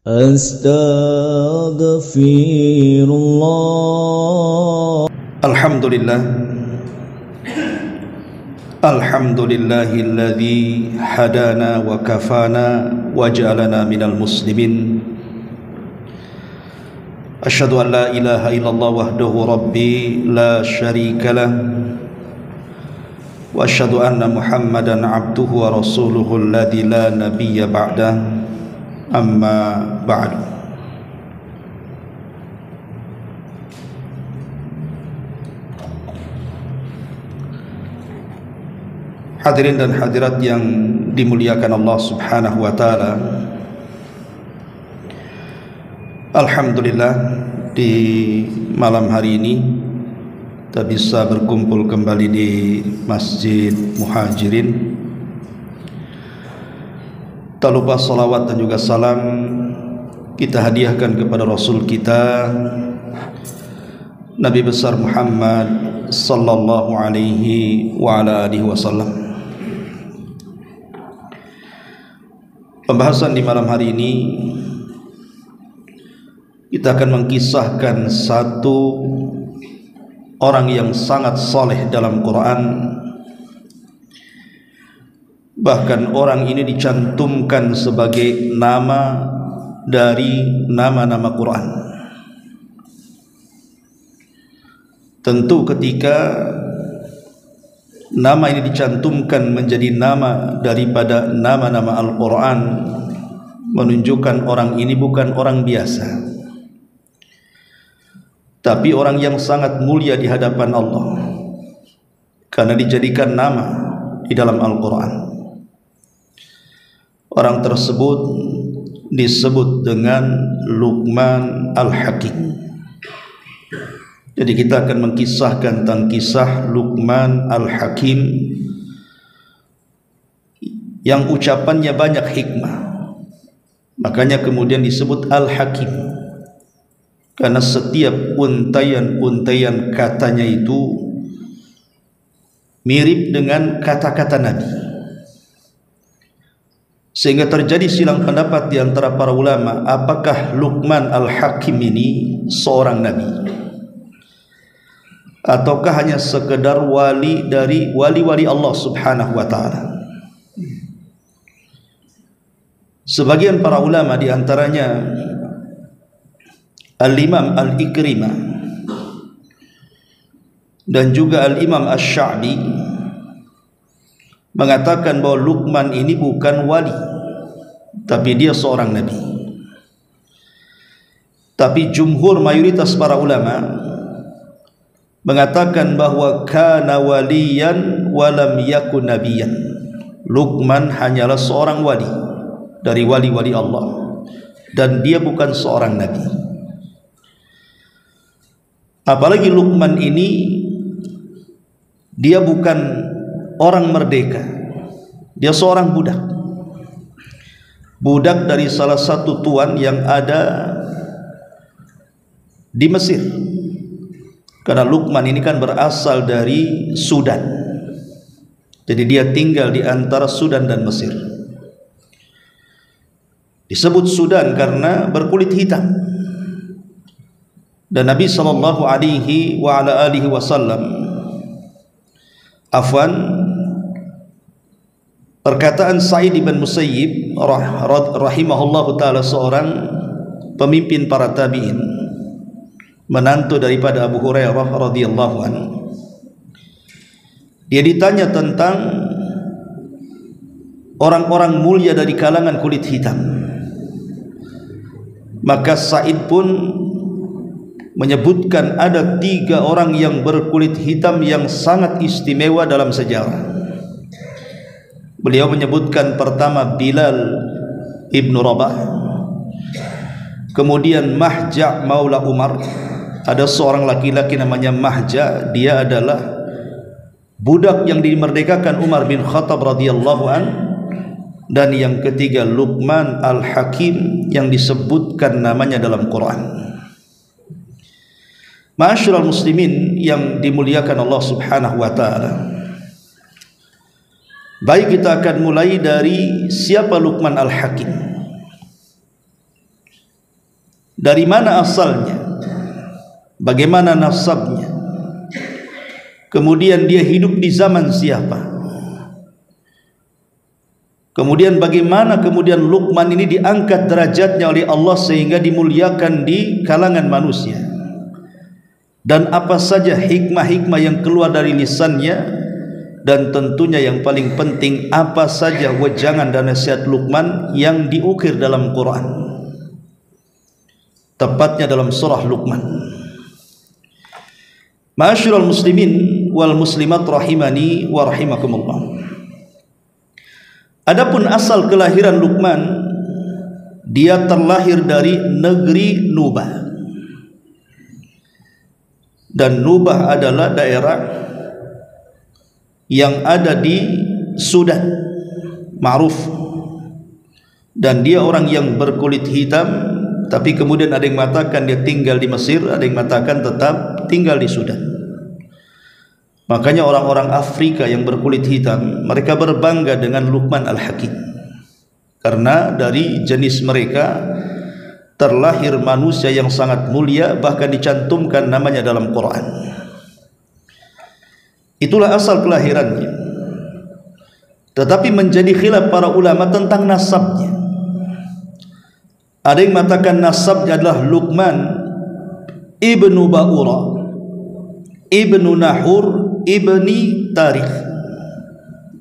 Astaghfirullah. Alhamdulillah. Alhamdulillahilladzi hadana wa kafana wa ja'alana minal muslimin. Asyhadu an la ilaha illallah wahdahu rabbi la syarikalah wa asyhadu anna Muhammadan abduhu wa rasuluhu alladzi la nabiyya ba'dah. Amma ba'du. Hadirin dan hadirat yang dimuliakan Allah Subhanahu wa taala. Alhamdulillah, di malam hari ini kita bisa berkumpul kembali di Masjid Muhajirin. Tak lupa salawat dan juga salam kita hadiahkan kepada Rasul kita Nabi besar Muhammad sallallahu alaihi wa ala alihi wasallam. Pembahasan di malam hari ini kita akan mengkisahkan satu orang yang sangat saleh dalam Quran. Bahkan orang ini dicantumkan sebagai nama dari nama-nama Quran. Tentu ketika nama ini dicantumkan menjadi nama daripada nama-nama Al-Quran, menunjukkan orang ini bukan orang biasa, tapi orang yang sangat mulia di hadapan Allah, karena dijadikan nama di dalam Al-Quran. Orang tersebut disebut dengan Luqman Al-Hakim. Jadi kita akan mengkisahkan tentang kisah Luqman Al-Hakim yang ucapannya banyak hikmah. Makanya kemudian disebut Al-Hakim, karena setiap untayan-untayan katanya itu mirip dengan kata-kata Nabi, sehingga terjadi silang pendapat di antara para ulama, apakah Luqman Al-Hakim ini seorang nabi ataukah hanya sekedar wali dari wali-wali Allah Subhanahu wa taala. Sebagian para ulama, di antaranya Al-Imam Al-Ikrimah dan juga Al-Imam Asy-Sya'bi, mengatakan bahwa Luqman ini bukan wali, tapi dia seorang nabi. Tapi jumhur mayoritas para ulama mengatakan bahwa kana waliyan walam yakun nabiyan. Luqman hanyalah seorang wali dari wali-wali Allah, dan dia bukan seorang nabi. Apalagi Luqman ini dia bukan orang merdeka, dia seorang budak. Budak dari salah satu tuan yang ada di Mesir. Karena Luqman ini kan berasal dari Sudan, jadi dia tinggal di antara Sudan dan Mesir. Disebut Sudan karena berkulit hitam. Dan Nabi sallallahu alaihi wa ala alihi wasallam, perkataan Sa'id bin Musayyib rahimahullahu taala, seorang pemimpin para tabi'in, menantu daripada Abu Hurairah radhiyallahu anhu. Dia ditanya tentang orang-orang mulia dari kalangan kulit hitam. Maka Sa'id pun menyebutkan ada 3 orang yang berkulit hitam yang sangat istimewa dalam sejarah. Beliau menyebutkan pertama Bilal ibnu Rabah, kemudian Mahja Maula Umar. Ada seorang laki-laki namanya Mahja, dia adalah budak yang dimerdekakan Umar bin Khattab radhiyallahu an. Dan yang ketiga Luqman Al-Hakim yang disebutkan namanya dalam Quran. Ma'asyiral muslimin yang dimuliakan Allah Subhanahu wa taala. Baik, kita akan mulai dari siapa Luqman Al-Hakim. dari mana asalnya, bagaimana nasabnya, kemudian dia hidup di zaman siapa, kemudian bagaimana kemudian Luqman ini diangkat derajatnya oleh Allah sehingga dimuliakan di kalangan manusia, dan apa saja hikmah-hikmah yang keluar dari lisannya, dan tentunya yang paling penting apa saja wejangan dan nasihat Luqman yang diukir dalam Quran, tepatnya dalam surah Luqman. Ma'asyiral muslimin wal muslimat rahimani wa rahimakumullah. Adapun asal kelahiran Luqman, dia terlahir dari negeri Nubah, dan Nubah adalah daerah yang ada di Sudan, ma'ruf, dan dia orang yang berkulit hitam, tapi kemudian ada yang mengatakan dia tinggal di Mesir, ada yang mengatakan tetap tinggal di Sudan. Makanya orang-orang Afrika yang berkulit hitam, mereka berbangga dengan Luqman Al-Hakim, karena dari jenis mereka terlahir manusia yang sangat mulia, bahkan dicantumkan namanya dalam Quran. Itulah asal kelahirannya. Tetapi menjadi khilaf para ulama tentang nasabnya. Ada yang mengatakan nasabnya adalah Luqman ibnu Ba'ura ibnu Nahur ibni Tarikh.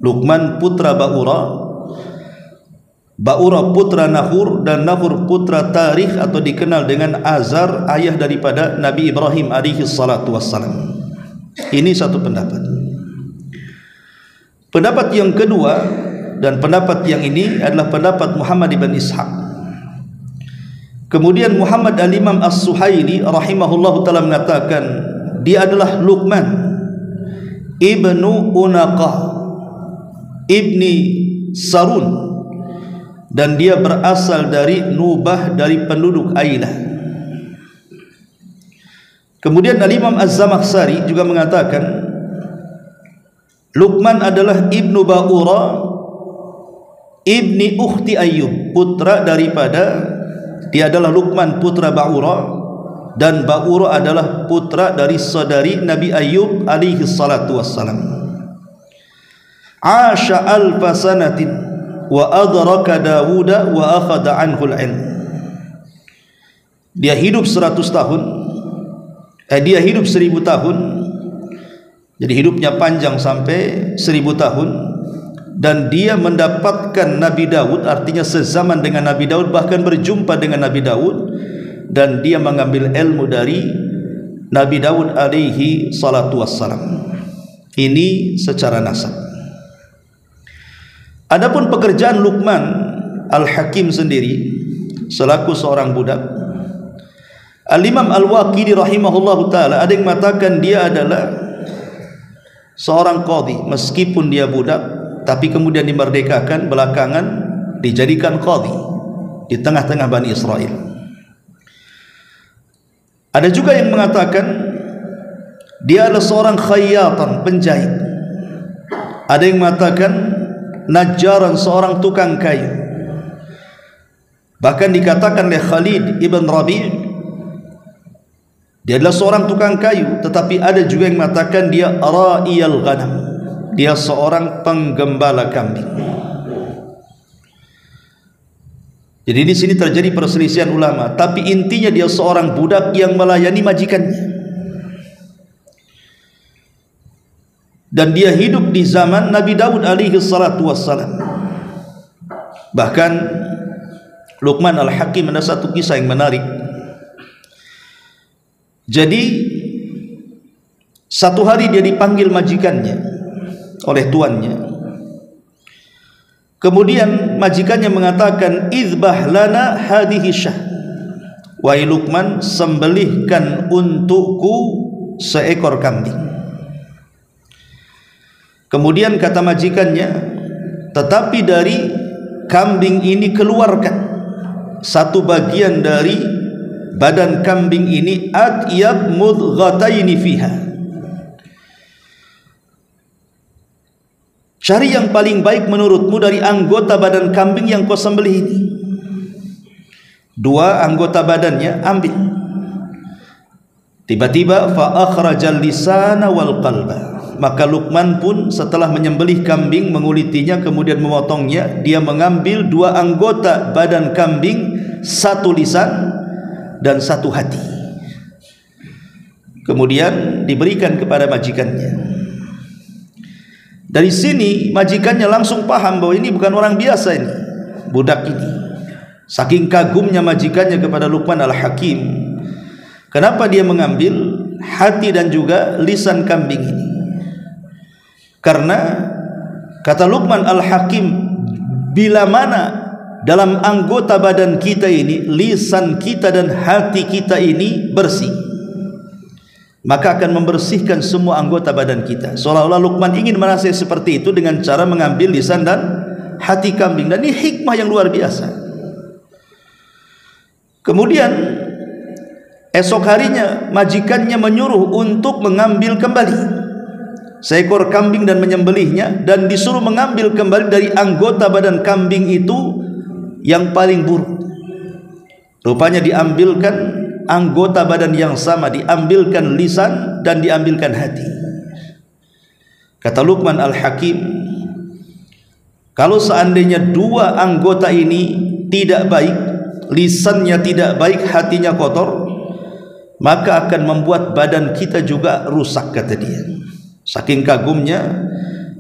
Luqman putra Ba'ura, Ba'ura putra Nahur, dan Nahur putra Tarikh atau dikenal dengan Azar, ayah daripada Nabi Ibrahim alaihi salatu wassalam. Ini satu pendapat. Pendapat yang kedua, dan pendapat yang ini adalah pendapat Muhammad ibn Ishaq. Kemudian Muhammad al-Imam As-Suhaili rahimahullahu ta'ala mengatakan dia adalah Luqman ibnu Unaqah ibni Sarun, dan dia berasal dari Nubah, dari penduduk Ailah. Kemudian Al-Imam Az-Zamakhsyari juga mengatakan Luqman adalah ibnu Ba'ura ibni ukhti Ayyub, putra daripada, dia adalah Luqman putra Ba'ura, dan Ba'ura adalah putra dari saudari Nabi Ayyub alaihi salatu wassalam. Asha alfa sanatin wa adraka Dawuda wa akhada anhu al-ilm. Dia hidup 100 tahun, dia hidup 1000 tahun, jadi hidupnya panjang sampai 1000 tahun, dan dia mendapatkan Nabi Daud, artinya sezaman dengan Nabi Daud, bahkan berjumpa dengan Nabi Daud, dan dia mengambil ilmu dari Nabi Daud alaihi salatu wassalam. Ini secara nasab. Adapun pekerjaan Luqman Al-Hakim sendiri selaku seorang budak, Al-Imam Al-Waqidi rahimahullahu ta'ala ada yang mengatakan dia adalah seorang qadhi, meskipun dia budak tapi kemudian dimerdekakan, belakangan dijadikan qadhi di tengah-tengah Bani Israel. Ada juga yang mengatakan dia adalah seorang khayyatan, penjahit. Ada yang mengatakan najjaran, seorang tukang kayu. Bahkan dikatakan oleh Khalid ibn Rabi' dia adalah seorang tukang kayu, tetapi ada juga yang mengatakan dia ra'iyal ghanam, dia seorang penggembala kambing. Jadi di sini terjadi perselisihan ulama, tapi intinya dia seorang budak yang melayani majikannya. Dan dia hidup di zaman Nabi Daud alaihi salatu wassalam. Bahkan Luqman Al-Hakim ada satu kisah yang menarik. Jadi satu hari dia dipanggil majikannya oleh tuannya. Kemudian majikannya mengatakan, "Izbah lana hadhihi syah." Wahai Luqman, sembelihkan untukku seekor kambing. Kemudian kata majikannya, tetapi dari kambing ini keluarkan satu bagian dari badan kambing ini, atyab mudghataini fiha. Cari yang paling baik menurutmu dari anggota badan kambing yang kau sembelih ini. dua anggota badannya, ambil. Tiba-tiba fa akhrajal lisana wal qalba, maka Luqman pun setelah menyembelih kambing, mengulitinya, kemudian memotongnya, dia mengambil dua anggota badan kambing, satu lisan dan satu hati, kemudian diberikan kepada majikannya. Dari sini majikannya langsung paham bahwa ini bukan orang biasa, ini budak ini. Saking kagumnya majikannya kepada Luqman Al-Hakim, kenapa dia mengambil hati dan juga lisan kambing ini? Karena kata Luqman Al-Hakim, bila mana dalam anggota badan kita ini, lisan kita dan hati kita ini bersih, maka akan membersihkan semua anggota badan kita. Seolah-olah Luqman ingin menasihati seperti itu dengan cara mengambil lisan dan hati kambing, dan ini hikmah yang luar biasa. Kemudian esok harinya majikannya menyuruh untuk mengambil kembali seekor kambing dan menyembelihnya, dan disuruh mengambil kembali dari anggota badan kambing itu yang paling buruk. Rupanya diambilkan anggota badan yang sama, diambilkan lisan dan diambilkan hati. Kata Luqman Al-Hakim, kalau seandainya dua anggota ini tidak baik, lisannya tidak baik, hatinya kotor, maka akan membuat badan kita juga rusak, kata dia. Saking kagumnya,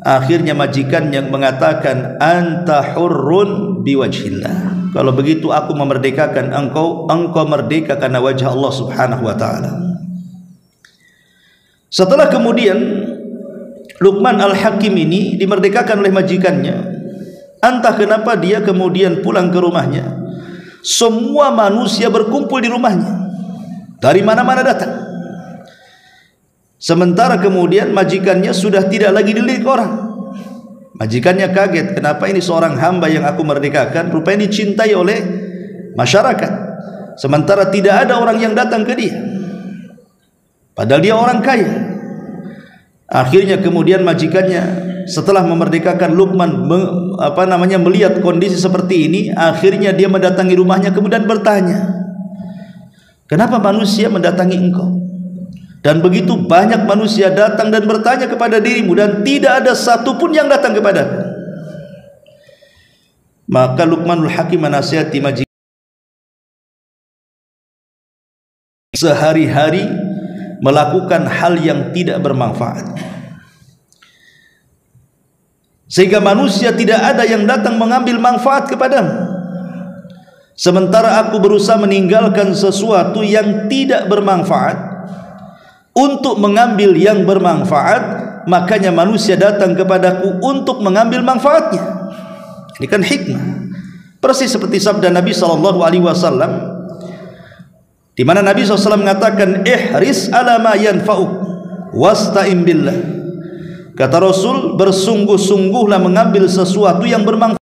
akhirnya majikan yang mengatakan, anta hurrun biwajhillah, kalau begitu aku memerdekakan engkau, engkau merdeka karena wajah Allah subhanahu wa ta'ala. Setelah kemudian Luqman Al-Hakim ini dimerdekakan oleh majikannya, entah kenapa dia kemudian pulang ke rumahnya, semua manusia berkumpul di rumahnya, dari mana-mana datang. Sementara kemudian majikannya sudah tidak lagi dilirik orang. Majikannya kaget, kenapa ini seorang hamba yang aku merdekakan rupanya dicintai oleh masyarakat, sementara tidak ada orang yang datang ke dia, padahal dia orang kaya. Akhirnya kemudian majikannya setelah memerdekakan Luqman melihat kondisi seperti ini, akhirnya dia mendatangi rumahnya, kemudian bertanya, kenapa manusia mendatangi engkau? Dan begitu banyak manusia datang dan bertanya kepada dirimu, dan tidak ada satupun yang datang kepadamu. Maka Luqmanul Hakim menasihati majikan, sehari-hari melakukan hal yang tidak bermanfaat, sehingga manusia tidak ada yang datang mengambil manfaat kepadamu, sementara aku berusaha meninggalkan sesuatu yang tidak bermanfaat untuk mengambil yang bermanfaat, makanya manusia datang kepadaku untuk mengambil manfaatnya. Ini kan hikmah. Persis seperti sabda Nabi SAW, di mana Nabi SAW mengatakan, ihris ala ma yanfa'uk wasta'in billah. Kata Rasul, bersungguh-sungguhlah mengambil sesuatu yang bermanfaat.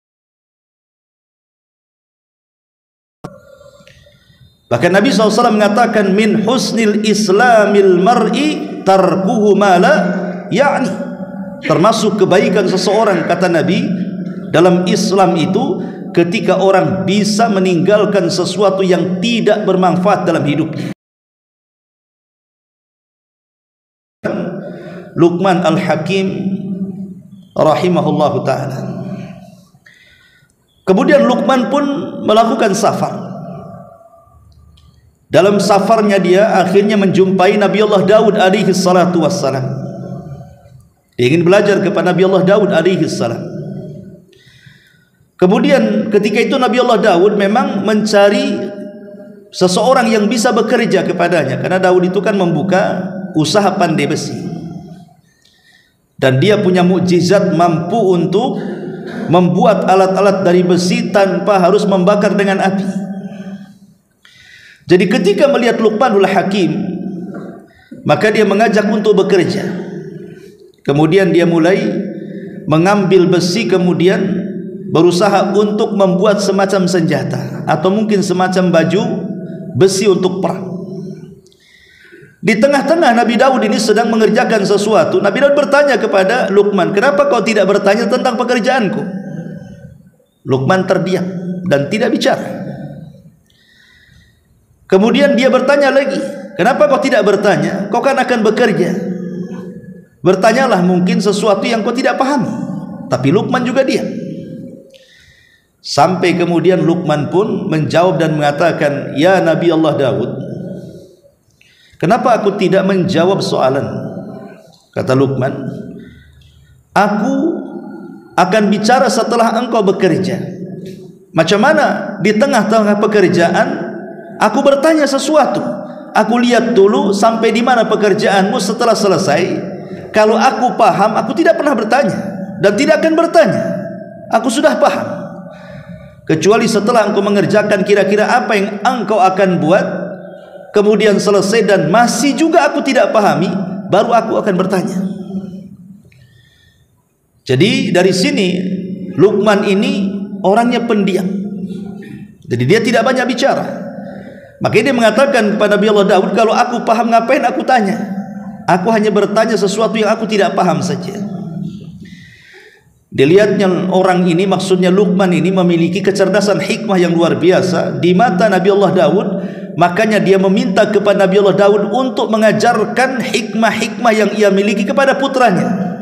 Bahkan Nabi SAW mengatakan, min husnil islamil mar'i tarkuhu ma la ya'ni. Termasuk kebaikan seseorang, kata Nabi, dalam Islam itu ketika orang bisa meninggalkan sesuatu yang tidak bermanfaat dalam hidupnya. Luqman Al-Hakim rahimahullahu ta'ala. Kemudian Luqman pun melakukan safar. Dalam safarnya dia akhirnya menjumpai Nabi Allah Daud alaihi salatu wassalam. Dia ingin belajar kepada Nabi Allah Daud alaihi salam. Kemudian ketika itu Nabi Allah Daud memang mencari seseorang yang bisa bekerja kepadanya, karena Daud itu kan membuka usaha pandai besi, dan dia punya mukjizat mampu untuk membuat alat-alat dari besi tanpa harus membakar dengan api. Jadi ketika melihat Luqmanul Hakim, maka dia mengajak untuk bekerja. Kemudian dia mulai mengambil besi, kemudian berusaha untuk membuat semacam senjata atau mungkin semacam baju besi untuk perang. Di tengah-tengah Nabi Daud ini sedang mengerjakan sesuatu, Nabi Daud bertanya kepada Luqman, kenapa kau tidak bertanya tentang pekerjaanku? Luqman terdiam dan tidak bicara. Kemudian dia bertanya lagi, kenapa kau tidak bertanya? Kau kan akan bekerja. Bertanyalah mungkin sesuatu yang kau tidak pahami. Tapi Luqman juga diam. Sampai kemudian Luqman pun menjawab dan mengatakan, ya Nabi Allah Daud, kenapa aku tidak menjawab soalan? Kata Luqman, aku akan bicara setelah engkau bekerja. Macam mana di tengah-tengah pekerjaan aku bertanya sesuatu? Aku lihat dulu sampai di mana pekerjaanmu, setelah selesai kalau aku paham, aku tidak pernah bertanya dan tidak akan bertanya. Aku sudah paham. Kecuali setelah engkau mengerjakan kira-kira apa yang engkau akan buat, kemudian selesai dan masih juga aku tidak pahami, baru aku akan bertanya. Jadi dari sini Luqman ini orangnya pendiam. Jadi dia tidak banyak bicara. Makanya dia mengatakan kepada Nabi Allah Daud, kalau aku paham ngapain aku tanya? Aku hanya bertanya sesuatu yang aku tidak paham saja. Dilihatnya orang ini, maksudnya Luqman ini memiliki kecerdasan hikmah yang luar biasa di mata Nabi Allah Daud. Makanya dia meminta kepada Nabi Allah Daud untuk mengajarkan hikmah-hikmah yang ia miliki kepada putranya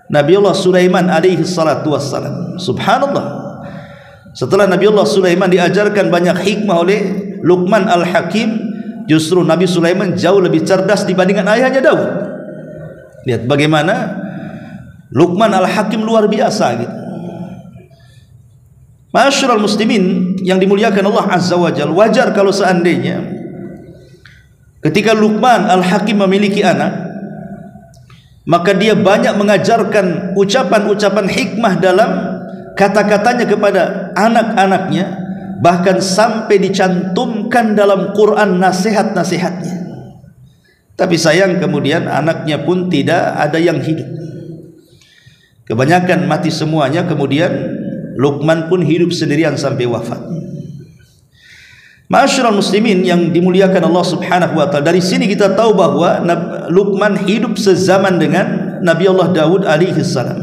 Nabi Allah Sulaiman alaihi salatu wassalam. Subhanallah, setelah Nabi Allah Sulaiman diajarkan banyak hikmah oleh Luqman al-Hakim, justru Nabi Sulaiman jauh lebih cerdas dibandingkan ayahnya Daud. Lihat bagaimana Luqman al-Hakim luar biasa gitu. Ma'asyiral muslimin yang dimuliakan Allah Azza wa Jalla, wajar kalau seandainya ketika Luqman al-Hakim memiliki anak, maka dia banyak mengajarkan ucapan-ucapan hikmah dalam kata-katanya kepada anak-anaknya, bahkan sampai dicantumkan dalam Quran nasihat-nasihatnya. Tapi sayang kemudian anaknya pun tidak ada yang hidup, kebanyakan mati semuanya. Kemudian Luqman pun hidup sendirian sampai wafat. Ma'asyiral muslimin yang dimuliakan Allah Subhanahu wa taala, dari sini kita tahu bahwa Luqman hidup sezaman dengan Nabi Allah Daud alaihi salam.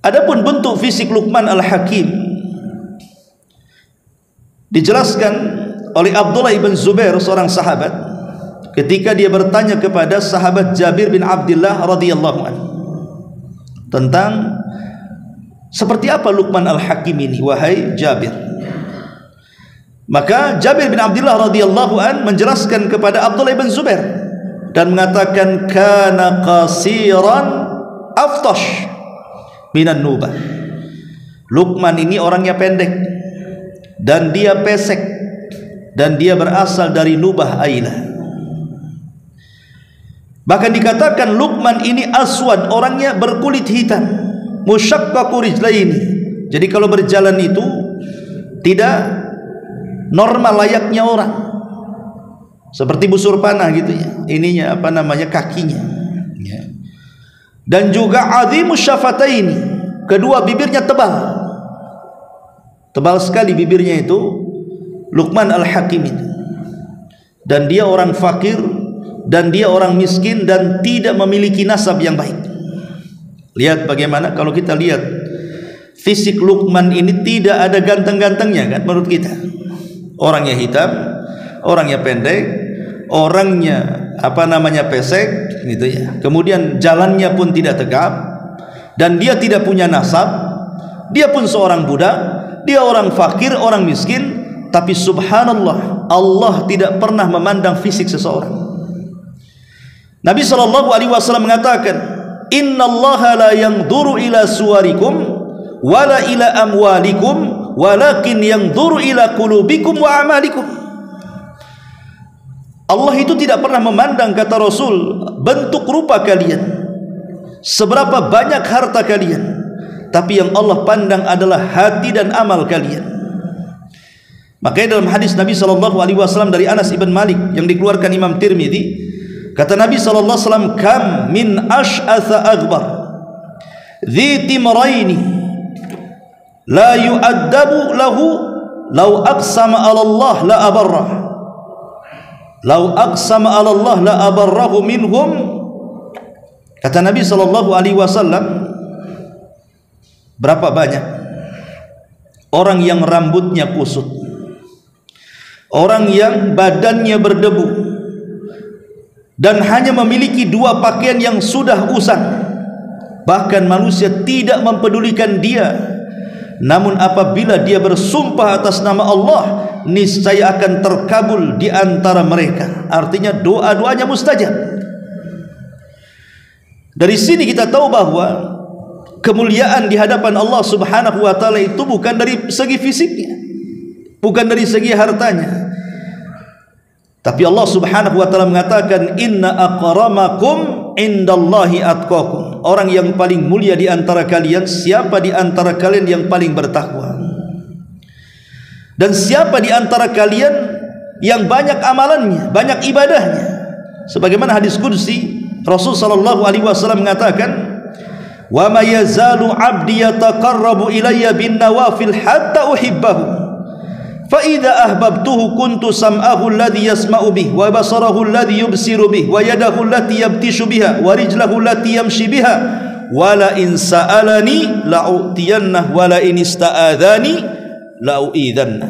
Adapun bentuk fisik Luqman al-Hakim dijelaskan oleh Abdullah ibn Zubair, seorang sahabat, ketika dia bertanya kepada sahabat Jabir bin Abdullah radhiyallahu anhu tentang seperti apa Luqman al-Hakim ini, wahai Jabir. Maka Jabir bin Abdullah radhiyallahu an menjelaskan kepada Abdullah bin Zubair dan mengatakan, kana qasiran aftash minan nubah. Luqman ini orangnya pendek dan dia pesek dan dia berasal dari Nubah Ailah. Bahkan dikatakan Luqman ini aswad, orangnya berkulit hitam, musyaqqaqu rijlaini. Jadi kalau berjalan itu tidak normal layaknya orang, seperti busur panah gitu ya, ininya apa namanya, kakinya ya. Dan juga azimus syafataini, kedua bibirnya tebal, tebal sekali bibirnya itu Luqman al-Hakim itu. Dan dia orang fakir dan dia orang miskin dan tidak memiliki nasab yang baik. Lihat bagaimana kalau kita lihat fisik Luqman ini, tidak ada ganteng-gantengnya kan menurut kita. Orangnya hitam, orangnya pendek, orangnya apa namanya, pesek gitu ya. Kemudian jalannya pun tidak tegap dan dia tidak punya nasab. Dia pun seorang budak, dia orang fakir, orang miskin, tapi subhanallah, Allah tidak pernah memandang fisik seseorang. Nabi SAW mengatakan, innallaha la yanzuru ila suwarikum wala ila amwalikum walakin yanzuru ila qulubikum wa amalikum. Allah itu tidak pernah memandang, kata Rasul, bentuk rupa kalian, seberapa banyak harta kalian, tapi yang Allah pandang adalah hati dan amal kalian. Makanya dalam hadis Nabi SAW dari Anas ibn Malik yang dikeluarkan Imam Tirmidzi, kata Nabi SAW, kam min ash'atha aghbar dhi timraini la yu'addabu lahu law aqsama 'ala Allah la abarrah, law aqsama 'ala Allah la abarrahu minhum. Kata Nabi SAW, berapa banyak orang yang rambutnya kusut, orang yang badannya berdebu dan hanya memiliki 2 pakaian yang sudah usang, bahkan manusia tidak mempedulikan dia, namun apabila dia bersumpah atas nama Allah, niscaya akan terkabul di antara mereka. Artinya doa-doanya mustajab. Dari sini kita tahu bahwa kemuliaan di hadapan Allah Subhanahu wa taala itu bukan dari segi fisiknya, bukan dari segi hartanya, tapi Allah Subhanahu wa taala mengatakan, inna aqramakum indallahi atqakum. Orang yang paling mulia di antara kalian, siapa di antara kalian yang paling bertakwa? Dan siapa di antara kalian yang banyak amalannya, banyak ibadahnya? Sebagaimana hadis qudsi, Rasul sallallahu alaihi wasallam mengatakan, wa ma yazalu 'abdi yataqarrabu ilayya bin nawafil hatta uhibbahu fa idza ahbabtuhu kuntu sam'ahu alladhi yasma'u bih wa basarahu alladhi yubsiru bih wa yadahu allati yabtishu biha wa rijlahu allati yamshi biha wa la in sa'alani la'utiyannahu wa la in ista'adhani la'uidanna.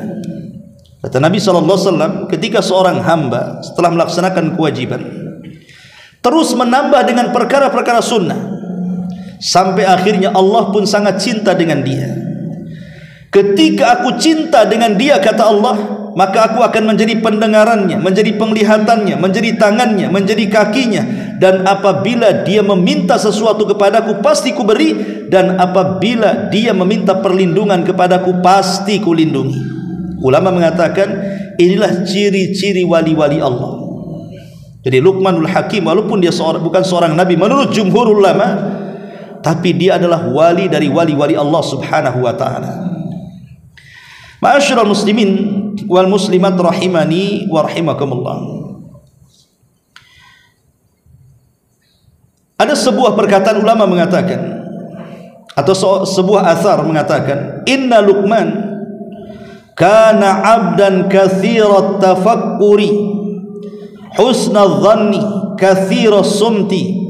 Kata Nabi sallallahu alaihi wasallam, ketika seorang hamba setelah melaksanakan kewajiban terus menambah dengan perkara-perkara sunnah, sampai akhirnya Allah pun sangat cinta dengan dia. Ketika aku cinta dengan dia, kata Allah, maka aku akan menjadi pendengarannya, menjadi penglihatannya, menjadi tangannya, menjadi kakinya. Dan apabila dia meminta sesuatu kepadaku, pasti ku beri. Dan apabila dia meminta perlindungan kepadaku, pasti ku lindungi. Ulama mengatakan inilah ciri-ciri wali-wali Allah. Jadi Luqmanul Hakim, walaupun dia bukan seorang nabi menurut jumhur ulama, tapi dia adalah wali dari wali-wali Allah Subhanahu wa taala. Ma'asyiral muslimin wal muslimat rahimani wa rahimakumullah. Ada sebuah perkataan ulama mengatakan, atau sebuah athar mengatakan, inna Luqman kana 'abdan katsirat tafakkuri husnadh dhanni katsiras sumti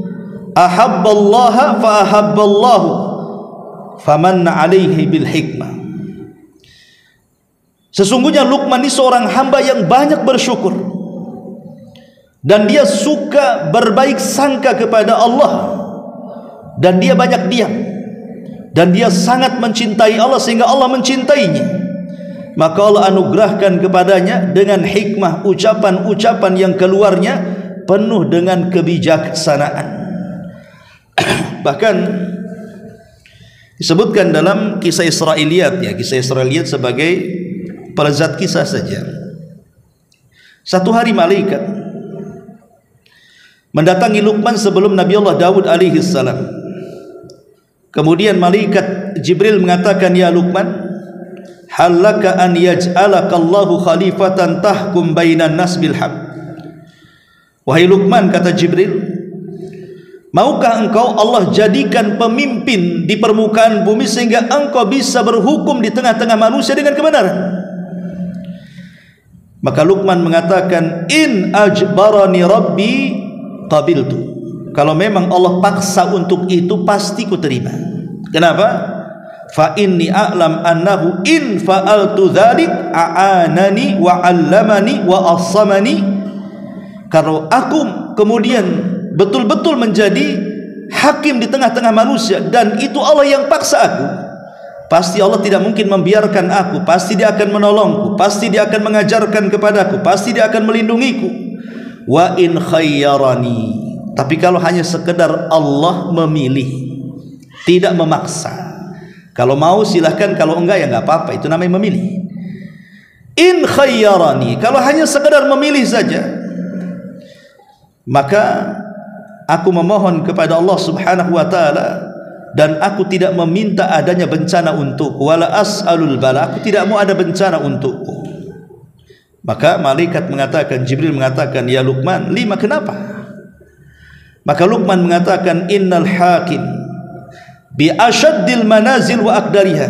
ahabballaha fa ahabballahu famanna alaihi bil hikmah. Sesungguhnya Luqman ini seorang hamba yang banyak bersyukur, dan dia suka berbaik sangka kepada Allah, dan dia banyak diam, dan dia sangat mencintai Allah sehingga Allah mencintainya. Maka Allah anugerahkan kepadanya dengan hikmah, ucapan-ucapan yang keluarnya penuh dengan kebijaksanaan. Bahkan disebutkan dalam kisah Israiliyat, ya, kisah Israiliyat sebagai pelezat kisah saja. Satu hari malaikat mendatangi Luqman sebelum Nabi Allah Daud alaihi salam. Kemudian malaikat Jibril mengatakan, ya Luqman, halaka an yaj'alaka Allahu khalifatan tahkum bainan nas bil haq. Wahai Luqman, kata Jibril, maukah engkau Allah jadikan pemimpin di permukaan bumi sehingga engkau bisa berhukum di tengah-tengah manusia dengan kebenaran? Maka Luqman mengatakan, in ajbarani rabbi qabiltu. Kalau memang Allah paksa untuk itu, pasti ku terima. Kenapa? Fa inni a'lam annahu in fa'altu dzalik a'anani wa 'allamani wa assamani. Kalau aku kemudian betul-betul menjadi hakim di tengah-tengah manusia dan itu Allah yang paksa aku, pasti Allah tidak mungkin membiarkan aku, pasti dia akan menolongku, pasti dia akan mengajarkan kepadaku, pasti dia akan melindungiku. Wa in khayyarani, tapi kalau hanya sekedar Allah memilih, tidak memaksa, kalau mau silahkan, kalau enggak ya enggak apa-apa, itu namanya memilih. In khayyarani, kalau hanya sekedar memilih saja, maka aku memohon kepada Allah Subhanahu wa taala dan aku tidak meminta adanya bencana untukku, wala as'alul bala, aku tidak mau ada bencana untukku. Maka malaikat mengatakan, Jibril mengatakan, ya Luqman, lima, kenapa? Maka Luqman mengatakan, innal hakim bi asyaddil manazil wa aqdariha.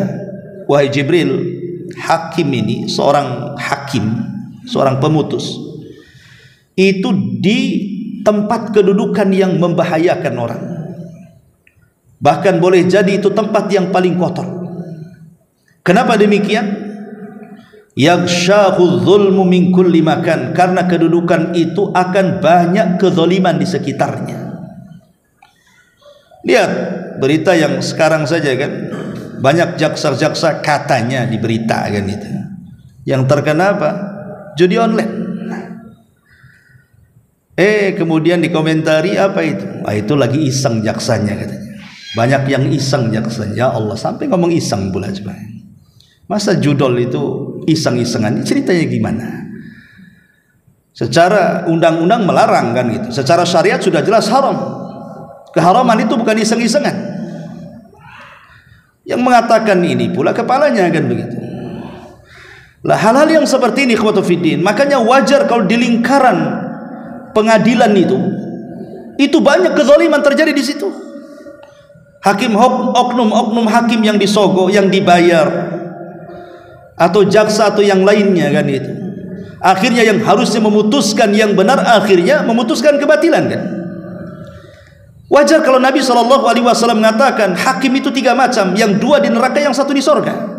Wahai Jibril, hakim ini, seorang hakim, seorang pemutus, itu di tempat kedudukan yang membahayakan orang. Bahkan boleh jadi itu tempat yang paling kotor. Kenapa demikian? yaghshahu dzulmu min kulli makan, karena kedudukan itu akan banyak kezaliman di sekitarnya. Lihat berita yang sekarang saja kan, banyak jaksa-jaksa katanya di berita kan itu. Yang terkena apa? Judi online. Kemudian dikomentari apa itu? Itu lagi iseng jaksanya katanya. Banyak yang iseng jaksanya. Ya Allah, sampai ngomong iseng pula coba. Masa judol itu iseng-isengan? Ceritanya gimana? Secara undang-undang melarang kan gitu. Secara syariat sudah jelas haram. Keharaman itu bukan iseng-isengan. Yang mengatakan ini pula kepalanya kan begitu. Lah hal-hal yang seperti ini ikhwatu fiddin, makanya wajar kalau di lingkaran pengadilan itu banyak kezaliman terjadi di situ. Hakim oknum hakim yang disogok, yang dibayar, atau jaksa atau yang lainnya kan itu. Akhirnya yang harusnya memutuskan yang benar, akhirnya memutuskan kebatilan kan. Wajar kalau Nabi SAW mengatakan hakim itu 3 macam, yang 2 di neraka, yang 1 di sorga.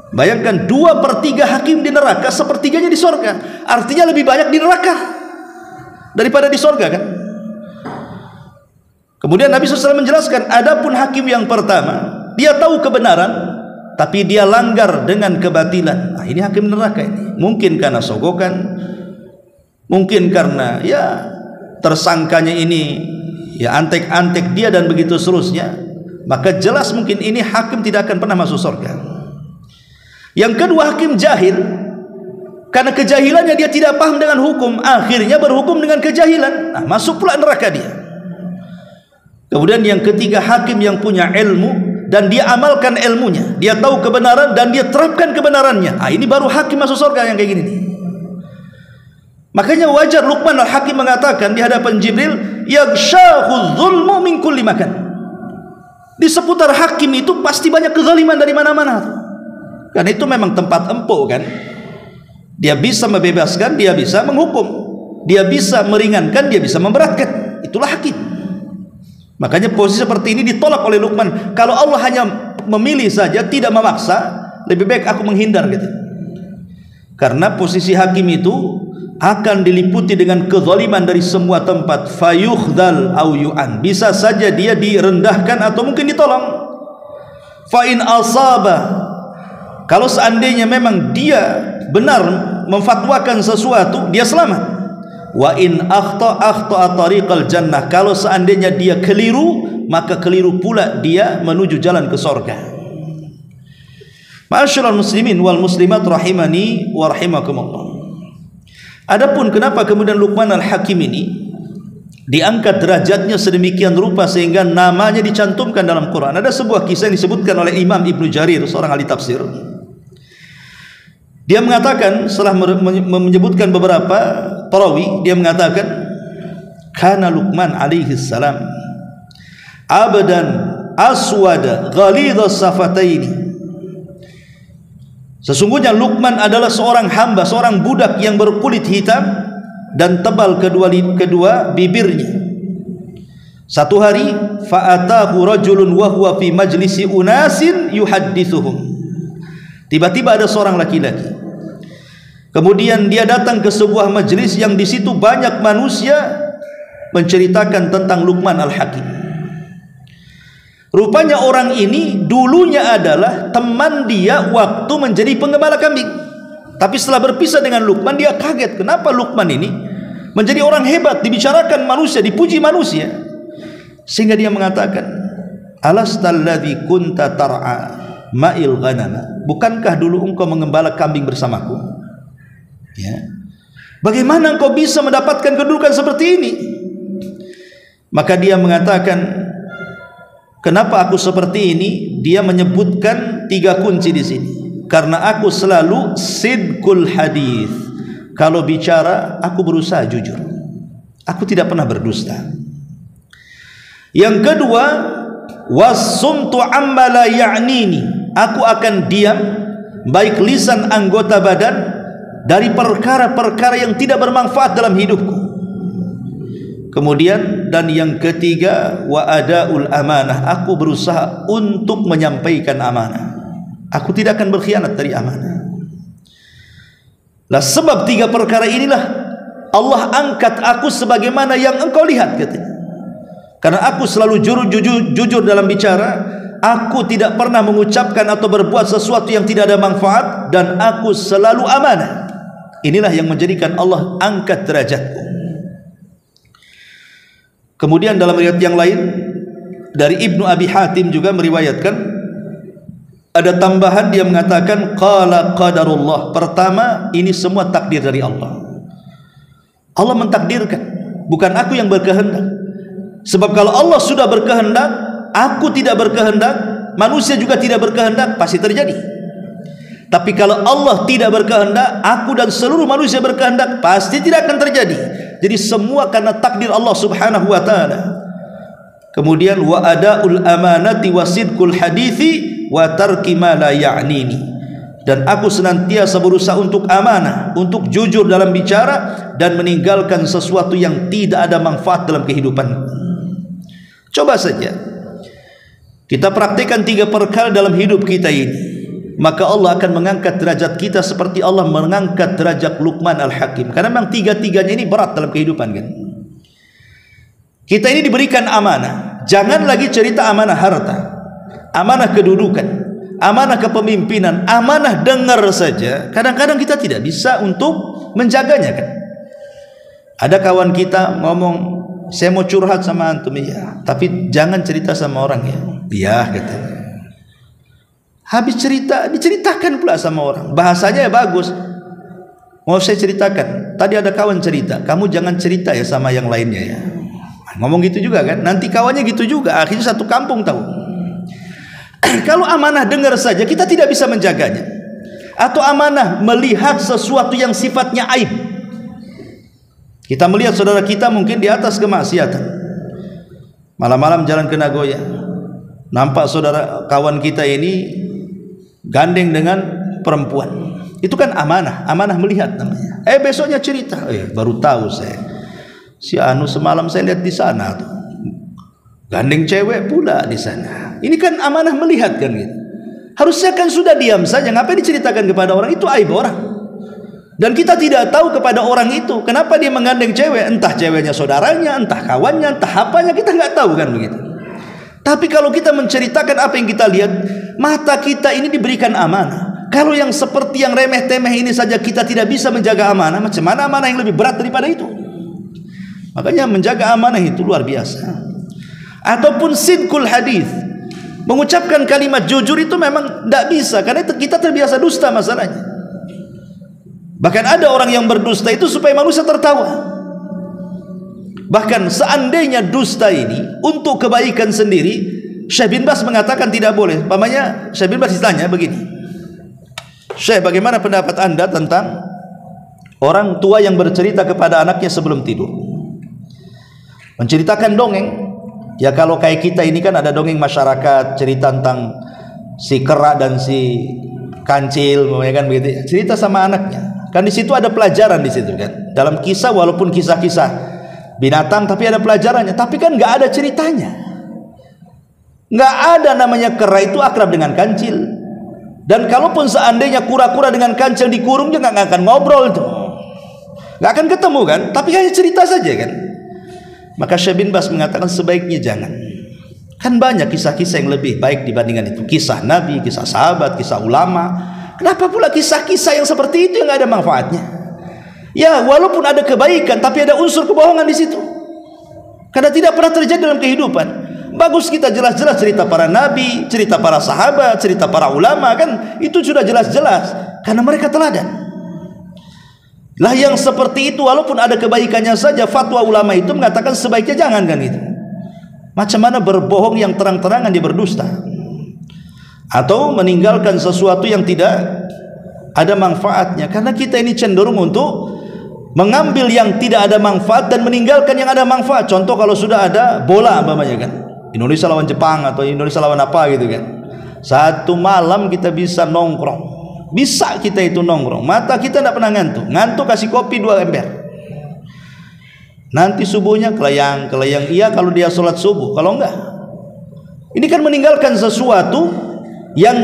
Bayangkan 2/3 hakim di neraka, 1/3-nya di sorga. Artinya lebih banyak di neraka daripada di sorga kan. Kemudian Nabi SAW menjelaskan, adapun hakim yang pertama, dia tahu kebenaran tapi dia langgar dengan kebatilan. Ini hakim neraka ini. Mungkin karena sogokan, mungkin karena ya tersangkanya ini ya antek-antek dia dan begitu seterusnya, maka jelas mungkin ini hakim tidak akan pernah masuk surga. Yang kedua, hakim jahil, karena kejahilannya dia tidak paham dengan hukum, akhirnya berhukum dengan kejahilan, masuk pula neraka dia. Kemudian yang ketiga, hakim yang punya ilmu dan dia amalkan ilmunya, dia tahu kebenaran dan dia terapkan kebenarannya. Ini baru hakim masuk surga yang kayak gini nih. Makanya wajar Luqman al-Hakim mengatakan di hadapan Jibril, yaghshahu dzulmu min kulli makan. Di seputar hakim itu pasti banyak kezaliman dari mana-mana. Karena itu memang tempat empuk kan. Dia bisa membebaskan, dia bisa menghukum, dia bisa meringankan, dia bisa memberatkan. Itulah hakim. Makanya posisi seperti ini ditolak oleh Luqman. Kalau Allah hanya memilih saja, tidak memaksa, lebih baik aku menghindar gitu. Karena posisi hakim itu akan diliputi dengan kezaliman dari semua tempat. Fayukhdal au yu'an, bisa saja dia direndahkan atau mungkin ditolong. Fa in asaba, kalau seandainya memang dia benar memfatwakan sesuatu, dia selamat. Wa in akhta tariqal jannah, kalau seandainya dia keliru, maka keliru pula dia menuju jalan ke surga. Ma'asyiral muslimin wal muslimat rahimani wa rahimakumullah. Adapun kenapa kemudian Luqman al-Hakim ini diangkat derajatnya sedemikian rupa sehingga namanya dicantumkan dalam Quran. Ada sebuah kisah yang disebutkan oleh Imam Ibnu Jarir, seorang ahli tafsir. Dia mengatakan, setelah menyebutkan beberapa perawi, dia mengatakan, kana Luqman alaihi salam abdan aswada ghalidhas safataini. Sesungguhnya Luqman adalah seorang hamba, seorang budak yang berkulit hitam dan tebal kedua bibirnya. Satu hari, fa'atahu rajulun wa huwa fi majlisi unasin yuhaddithuhum. Tiba-tiba ada seorang laki-laki. Kemudian dia datang ke sebuah majlis yang di situ banyak manusia menceritakan tentang Luqman al-Hakim. Rupanya orang ini dulunya adalah teman dia waktu menjadi penggembala kambing. Tapi setelah berpisah dengan Luqman, dia kaget. Kenapa Luqman ini menjadi orang hebat, dibicarakan manusia, dipuji manusia. Sehingga dia mengatakan, alastalladzi kunta tar'a ma'il ghanama. Bukankah dulu engkau mengembala kambing bersamaku? Ya. Bagaimana engkau bisa mendapatkan kedudukan seperti ini? Maka dia mengatakan, kenapa aku seperti ini? Dia menyebutkan 3 kunci di sini. Karena aku selalu sidqul hadis. Kalau bicara, aku berusaha jujur. Aku tidak pernah berdusta. Yang kedua, wasumtu amma la ya'nini. Aku akan diam, baik lisan anggota badan, dari perkara-perkara yang tidak bermanfaat dalam hidupku. Kemudian, dan yang ketiga, wa adaul amanah. Aku berusaha untuk menyampaikan amanah. Aku tidak akan berkhianat dari amanah. Lah sebab 3 perkara inilah Allah angkat aku sebagaimana yang engkau lihat, katanya. Karena aku selalu jujur dalam bicara, aku tidak pernah mengucapkan atau berbuat sesuatu yang tidak ada manfaat, dan aku selalu amanah. Inilah yang menjadikan Allah angkat derajatku. Kemudian dalam riwayat yang lain dari Ibnu Abi Hatim juga meriwayatkan, ada tambahan, dia mengatakan qala qadarullah. Pertama, ini semua takdir dari Allah. Allah mentakdirkan, bukan aku yang berkehendak. Sebab kalau Allah sudah berkehendak, aku tidak berkehendak, manusia juga tidak berkehendak, pasti terjadi. Tapi kalau Allah tidak berkehendak, aku dan seluruh manusia berkehendak, pasti tidak akan terjadi. Jadi semua karena takdir Allah Subhanahu wa taala. Kemudian wa adaul amanati wasidqul hadithi wa tarki ma la ya'nini. Dan aku senantiasa berusaha untuk amanah, untuk jujur dalam bicara, dan meninggalkan sesuatu yang tidak ada manfaat dalam kehidupan. Coba saja kita praktikkan 3 perkara dalam hidup kita ini, maka Allah akan mengangkat derajat kita seperti Allah mengangkat derajat Luqman Al-Hakim. Karena memang 3-tiganya ini berat dalam kehidupan, kan? Kita ini diberikan amanah. Jangan lagi cerita amanah harta, amanah kedudukan, amanah kepemimpinan, amanah dengar saja. Kadang-kadang kita tidak bisa untuk menjaganya, kan? Ada kawan kita ngomong, saya mau curhat sama antum, ya, tapi jangan cerita sama orang, ya. Iya, katanya. Habis cerita, diceritakan pula sama orang. Bahasanya ya bagus. Mau saya ceritakan, tadi ada kawan cerita, kamu jangan cerita ya sama yang lainnya, ya. Ngomong gitu juga, kan? Nanti kawannya gitu juga, akhirnya satu kampung tahu. Kalau amanah dengar saja kita tidak bisa menjaganya, atau amanah melihat sesuatu yang sifatnya aib. Kita melihat saudara kita mungkin di atas kemaksiatan, malam-malam jalan ke Nagoya, nampak saudara kawan kita ini gandeng dengan perempuan. Itu kan amanah, amanah melihat namanya. Besoknya cerita, baru tahu saya, si anu semalam saya lihat di sana tuh, gandeng cewek pula di sana. Ini kan amanah melihat, kan gitu. Harusnya kan sudah diam saja, ngapain diceritakan kepada orang? Itu aib orang. Dan kita tidak tahu kepada orang itu kenapa dia menggandeng cewek, entah ceweknya saudaranya, entah kawannya, entah apanya, kita nggak tahu, kan begitu. Tapi kalau kita menceritakan apa yang kita lihat, mata kita ini diberikan amanah. Kalau yang seperti yang remeh-temeh ini saja kita tidak bisa menjaga amanah, macam mana amanah yang lebih berat daripada itu? Makanya menjaga amanah itu luar biasa. Ataupun sidqul hadis, mengucapkan kalimat jujur itu memang tidak bisa, karena itu kita terbiasa dusta masalahnya. Bahkan ada orang yang berdusta itu supaya manusia tertawa. Bahkan seandainya dusta ini untuk kebaikan sendiri, Syekh bin Baz mengatakan tidak boleh. Umpamanya Syekh bin Baz ditanya begini, Syekh, bagaimana pendapat anda tentang orang tua yang bercerita kepada anaknya sebelum tidur, menceritakan dongeng? Ya kalau kayak kita ini kan ada dongeng masyarakat, cerita tentang si kera dan si kancil, kan begitu, cerita sama anaknya. Kan di situ ada pelajaran di situ, kan? Dalam kisah, walaupun kisah-kisah binatang, tapi ada pelajarannya. Tapi kan nggak ada ceritanya. Nggak ada namanya kera itu akrab dengan kancil. Dan kalaupun seandainya kura-kura dengan kancil dikurung, dia nggak akan ngobrol tuh, nggak akan ketemu, kan? Tapi hanya cerita saja, kan? Maka Syekh bin Baz mengatakan sebaiknya jangan. Kan banyak kisah-kisah yang lebih baik dibandingkan itu. Kisah Nabi, kisah sahabat, kisah ulama. Kenapa pula kisah-kisah yang seperti itu yang nggak ada manfaatnya? Ya, walaupun ada kebaikan, tapi ada unsur kebohongan di situ. Karena tidak pernah terjadi dalam kehidupan. Bagus kita jelas-jelas cerita para nabi, cerita para sahabat, cerita para ulama, kan itu sudah jelas-jelas karena mereka teladan. Lah yang seperti itu walaupun ada kebaikannya saja, fatwa ulama itu mengatakan sebaiknya jangan, kan itu. Macam mana berbohong yang terang-terangan dia berdusta, atau meninggalkan sesuatu yang tidak ada manfaatnya. Karena kita ini cenderung untuk mengambil yang tidak ada manfaat dan meninggalkan yang ada manfaat. Contoh kalau sudah ada bola umpamanya, kan, Indonesia lawan Jepang atau Indonesia lawan apa gitu, kan, satu malam kita bisa nongkrong, bisa kita itu nongkrong, mata kita tidak pernah ngantuk kasih kopi 2 ember, nanti subuhnya kelayang, iya kalau dia sholat subuh, kalau enggak, ini kan meninggalkan sesuatu yang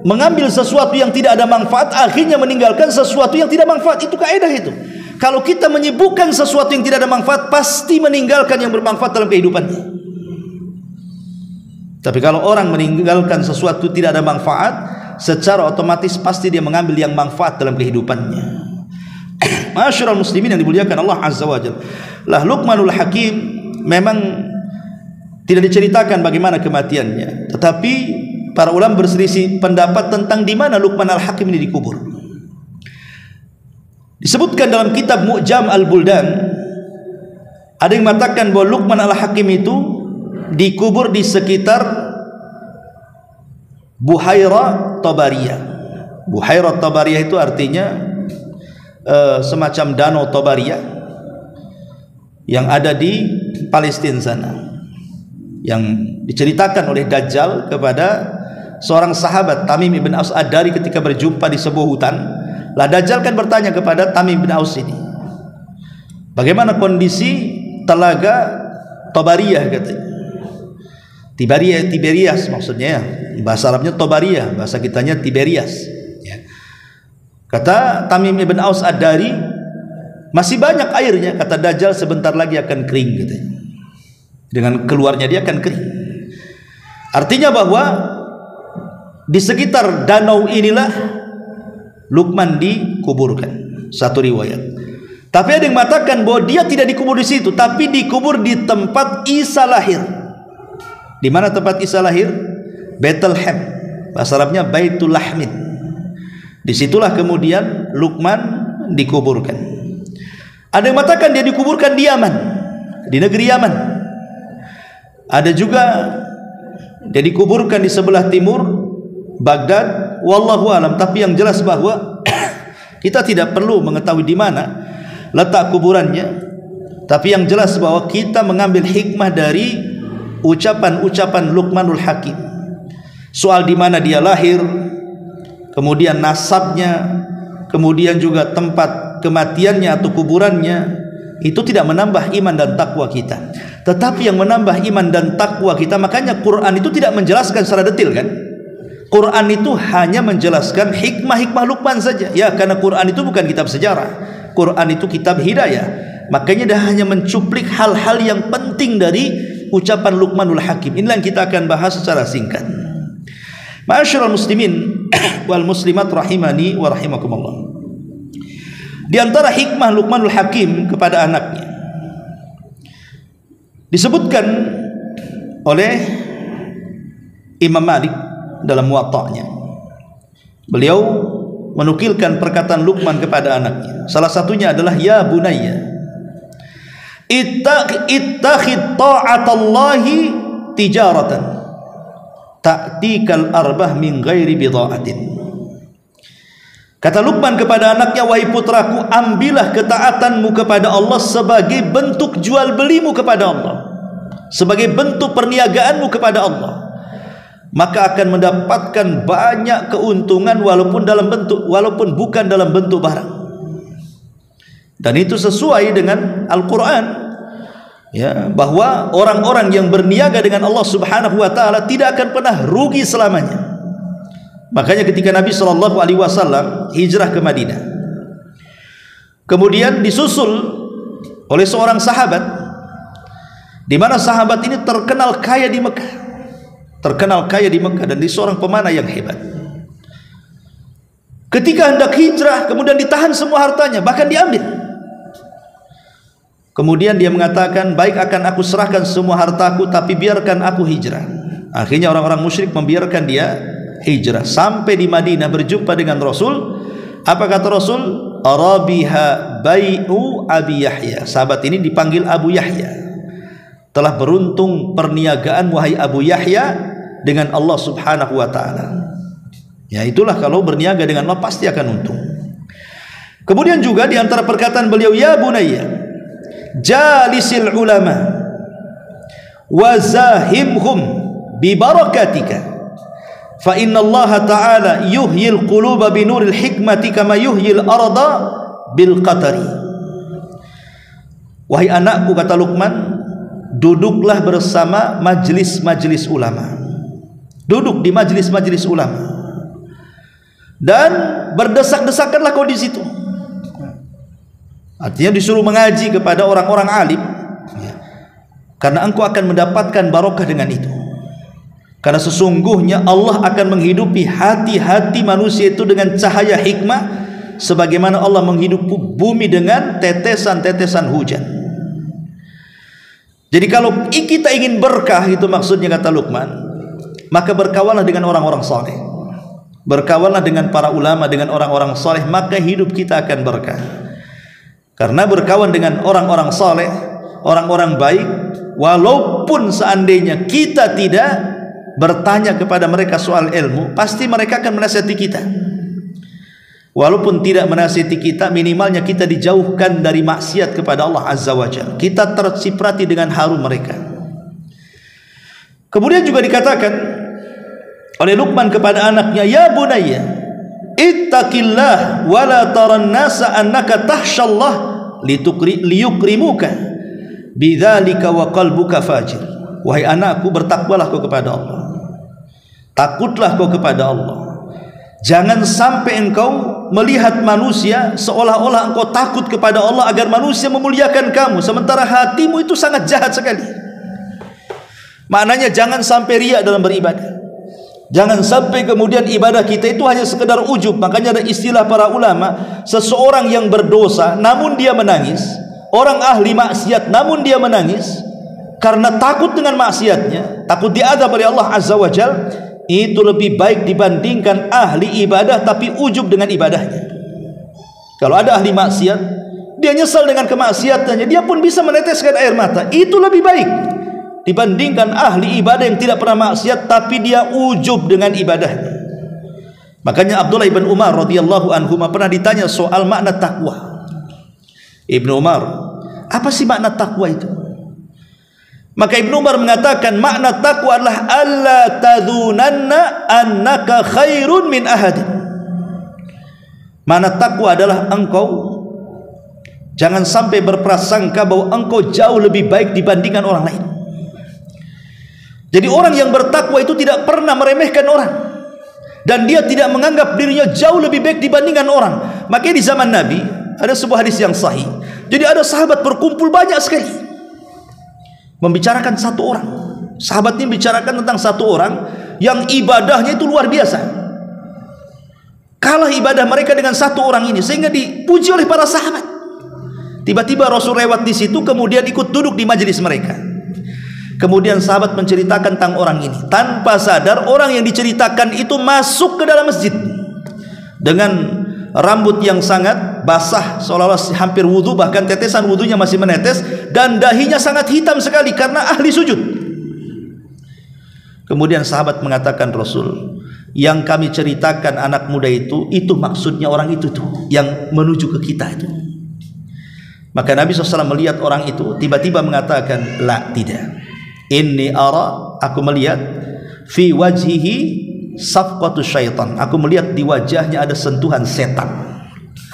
mengambil sesuatu yang tidak ada manfaat, akhirnya meninggalkan sesuatu yang tidak manfaat. Itu kaidah itu. Kalau kita menyibukkan sesuatu yang tidak ada manfaat, pasti meninggalkan yang bermanfaat dalam kehidupannya. Tapi kalau orang meninggalkan sesuatu tidak ada manfaat, secara otomatis pasti dia mengambil yang manfaat dalam kehidupannya. Masyarul muslimin yang dimuliakan Allah Azza wa Jalla. Lah Luqmanul Hakim memang tidak diceritakan bagaimana kematiannya, tetapi para ulama berselisih pendapat tentang di mana Luqman Al-Hakim ini dikubur. Disebutkan dalam kitab Mu'jam Al-Buldan, ada yang mengatakan bahwa Luqman Al-Hakim itu dikubur di sekitar Buhairah Tabariyah. Buhairah Tabariyah itu artinya semacam danau Tabariyah yang ada di Palestina sana, yang diceritakan oleh Dajjal kepada seorang sahabat Tamim ibn Aus Ad-Dari ketika berjumpa di sebuah hutan. Lah Dajjal kan bertanya kepada Tamim ibn Aus ini, bagaimana kondisi telaga Tabariyah katanya. Tiberias maksudnya ya. Bahasa Arabnya Tabariyah, bahasa kitanya Tiberias ya. Kata Tamim ibn Aus Ad-Dari, masih banyak airnya. Kata Dajjal, sebentar lagi akan kering katanya. Dengan keluarnya dia akan kering. Artinya bahwa di sekitar danau inilah Luqman dikuburkan. Satu riwayat. Tapi ada yang mengatakan bahwa dia tidak dikubur di situ, tapi dikubur di tempat Isa lahir. Di mana tempat Isa lahir? Bethlehem. Bahasa Arabnya Baitul Lahmin. Disitulah kemudian Luqman dikuburkan. Ada yang mengatakan dia dikuburkan di Yaman, di negeri Yaman. Ada juga dia dikuburkan di sebelah timur Baghdad, wallahu alam. Tapi yang jelas bahwa kita tidak perlu mengetahui di mana letak kuburannya, tapi yang jelas bahwa kita mengambil hikmah dari ucapan-ucapan Luqmanul Hakim. Soal di mana dia lahir, kemudian nasabnya, kemudian juga tempat kematiannya atau kuburannya, itu tidak menambah iman dan takwa kita. Tetapi yang menambah iman dan takwa kita, makanya Quran itu tidak menjelaskan secara detail kan. Quran itu hanya menjelaskan hikmah-hikmah Luqman saja. Ya, karena Quran itu bukan kitab sejarah. Quran itu kitab hidayah. Makanya dia hanya mencuplik hal-hal yang penting dari ucapan Luqmanul Hakim. Inilah yang kita akan bahas secara singkat. Ma'asyiral muslimin wal muslimat rahimani wa rahimakumullah. Di antara hikmah Luqmanul Hakim kepada anaknya, disebutkan oleh Imam Malik dalam Muwatta'nya. Beliau menukilkan perkataan Luqman kepada anaknya. Salah satunya adalah, ya bunayya, ittakhid ta'atallahi tijaratan ta'tikal arbah min ghairi bida'atin. Kata Luqman kepada anaknya, wahai putraku, ambillah ketaatanmu kepada Allah sebagai bentuk jual belimu kepada Allah, sebagai bentuk perniagaanmu kepada Allah, maka akan mendapatkan banyak keuntungan walaupun bukan dalam bentuk barang. Dan itu sesuai dengan Al-Quran, ya, bahwa orang-orang yang berniaga dengan Allah Subhanahu wa ta'ala tidak akan pernah rugi selamanya. Makanya ketika Nabi SAW hijrah ke Madinah, kemudian disusul oleh seorang sahabat, di mana sahabat ini terkenal kaya di Mekah, dan dia seorang pemanah yang hebat. Ketika hendak hijrah, kemudian ditahan semua hartanya, bahkan diambil. Kemudian dia mengatakan, baik, akan aku serahkan semua hartaku, tapi biarkan aku hijrah. Akhirnya orang-orang musyrik membiarkan dia hijrah sampai di Madinah, berjumpa dengan Rasul. Apa kata Rasul? Arabiha bai'u Abi Yahya. Sahabat ini dipanggil Abu Yahya. Telah beruntung perniagaan wahai Abu Yahya dengan Allah Subhanahu wa ta'ala. Ya, itulah kalau berniaga dengan Allah pasti akan untung. Kemudian juga di antara perkataan beliau, ya bunayya jalisil ulama wa zahimhum bi barakatika fa inna Allah ta'ala yuhyil quluba binuril hikmati kama yuhyil arda bil qatari. Wahai anakku, kata Luqman, duduklah bersama majlis-majlis ulama. Duduk di majlis-majlis ulama. dan berdesak-desakanlah kau di situ. Artinya disuruh mengaji kepada orang-orang alim, karena engkau akan mendapatkan barokah dengan itu. Karena sesungguhnya Allah akan menghidupi hati-hati manusia itu dengan cahaya hikmah, sebagaimana Allah menghidupi bumi dengan tetesan-tetesan hujan. Jadi kalau kita ingin berkah, itu maksudnya kata Luqman, maka berkawanlah dengan orang-orang saleh, berkawanlah dengan para ulama, dengan orang-orang saleh, maka hidup kita akan berkah. Karena berkawan dengan orang-orang saleh, orang-orang baik, walaupun seandainya kita tidak bertanya kepada mereka soal ilmu, pasti mereka akan menasihati kita. Walaupun tidak menasihati kita, minimalnya kita dijauhkan dari maksiat kepada Allah Azza wa Jalla. Kita terciprati dengan harum mereka. Kemudian juga dikatakan oleh Luqman kepada anaknya, ya bunayya ittaqillah wa la taran nasa annaka tahshallah liyukrimuka bidzalika wa qalbuka fajir. Wahai anakku, bertakwalah kau kepada Allah, takutlah kau kepada Allah. Jangan sampai engkau melihat manusia seolah-olah engkau takut kepada Allah agar manusia memuliakan kamu, sementara hatimu itu sangat jahat sekali. Maknanya jangan sampai riya dalam beribadah. Jangan sampai kemudian ibadah kita itu hanya sekedar ujub. Makanya ada istilah para ulama, seseorang yang berdosa namun dia menangis, orang ahli maksiat namun dia menangis karena takut dengan maksiatnya, takut diazab oleh Allah Azza wa Jalla, itu lebih baik dibandingkan ahli ibadah tapi ujub dengan ibadahnya. Kalau ada ahli maksiat, dia nyesal dengan kemaksiatannya, dia pun bisa meneteskan air mata, itu lebih baik dibandingkan ahli ibadah yang tidak pernah maksiat tapi dia ujub dengan ibadahnya. Makanya Abdullah ibn Umar radhiyallahu anhu pernah ditanya soal makna takwa. Ibnu Umar, apa sih makna takwa itu? Maka Ibnu Umar mengatakan makna takwa adalah alla tadhunanna annaka khairun min ahadin. Makna takwa adalah engkau jangan sampai berprasangka bahwa engkau jauh lebih baik dibandingkan orang lain. Jadi orang yang bertakwa itu tidak pernah meremehkan orang, dan dia tidak menganggap dirinya jauh lebih baik dibandingkan orang. Makanya di zaman Nabi ada sebuah hadis yang sahih. Jadi ada sahabat berkumpul banyak sekali membicarakan satu orang. Sahabat ini bicarakan tentang satu orang yang ibadahnya itu luar biasa. Kalah ibadah mereka dengan satu orang ini sehingga dipuji oleh para sahabat. Tiba-tiba Rasul lewat di situ, kemudian ikut duduk di majelis mereka. Kemudian sahabat menceritakan tentang orang ini. Tanpa sadar orang yang diceritakan itu masuk ke dalam masjid dengan rambut yang sangat basah, seolah-olah hampir wudhu, bahkan tetesan wudhunya masih menetes, dan dahinya sangat hitam sekali karena ahli sujud. Kemudian sahabat mengatakan, Rasul, yang kami ceritakan anak muda itu maksudnya orang itu tuh yang menuju ke kita itu. Maka Nabi SAW melihat orang itu, tiba-tiba mengatakan, la, tidak, inni ara, aku melihat fi wajhihi safqatu syaitan, aku melihat di wajahnya ada sentuhan setan.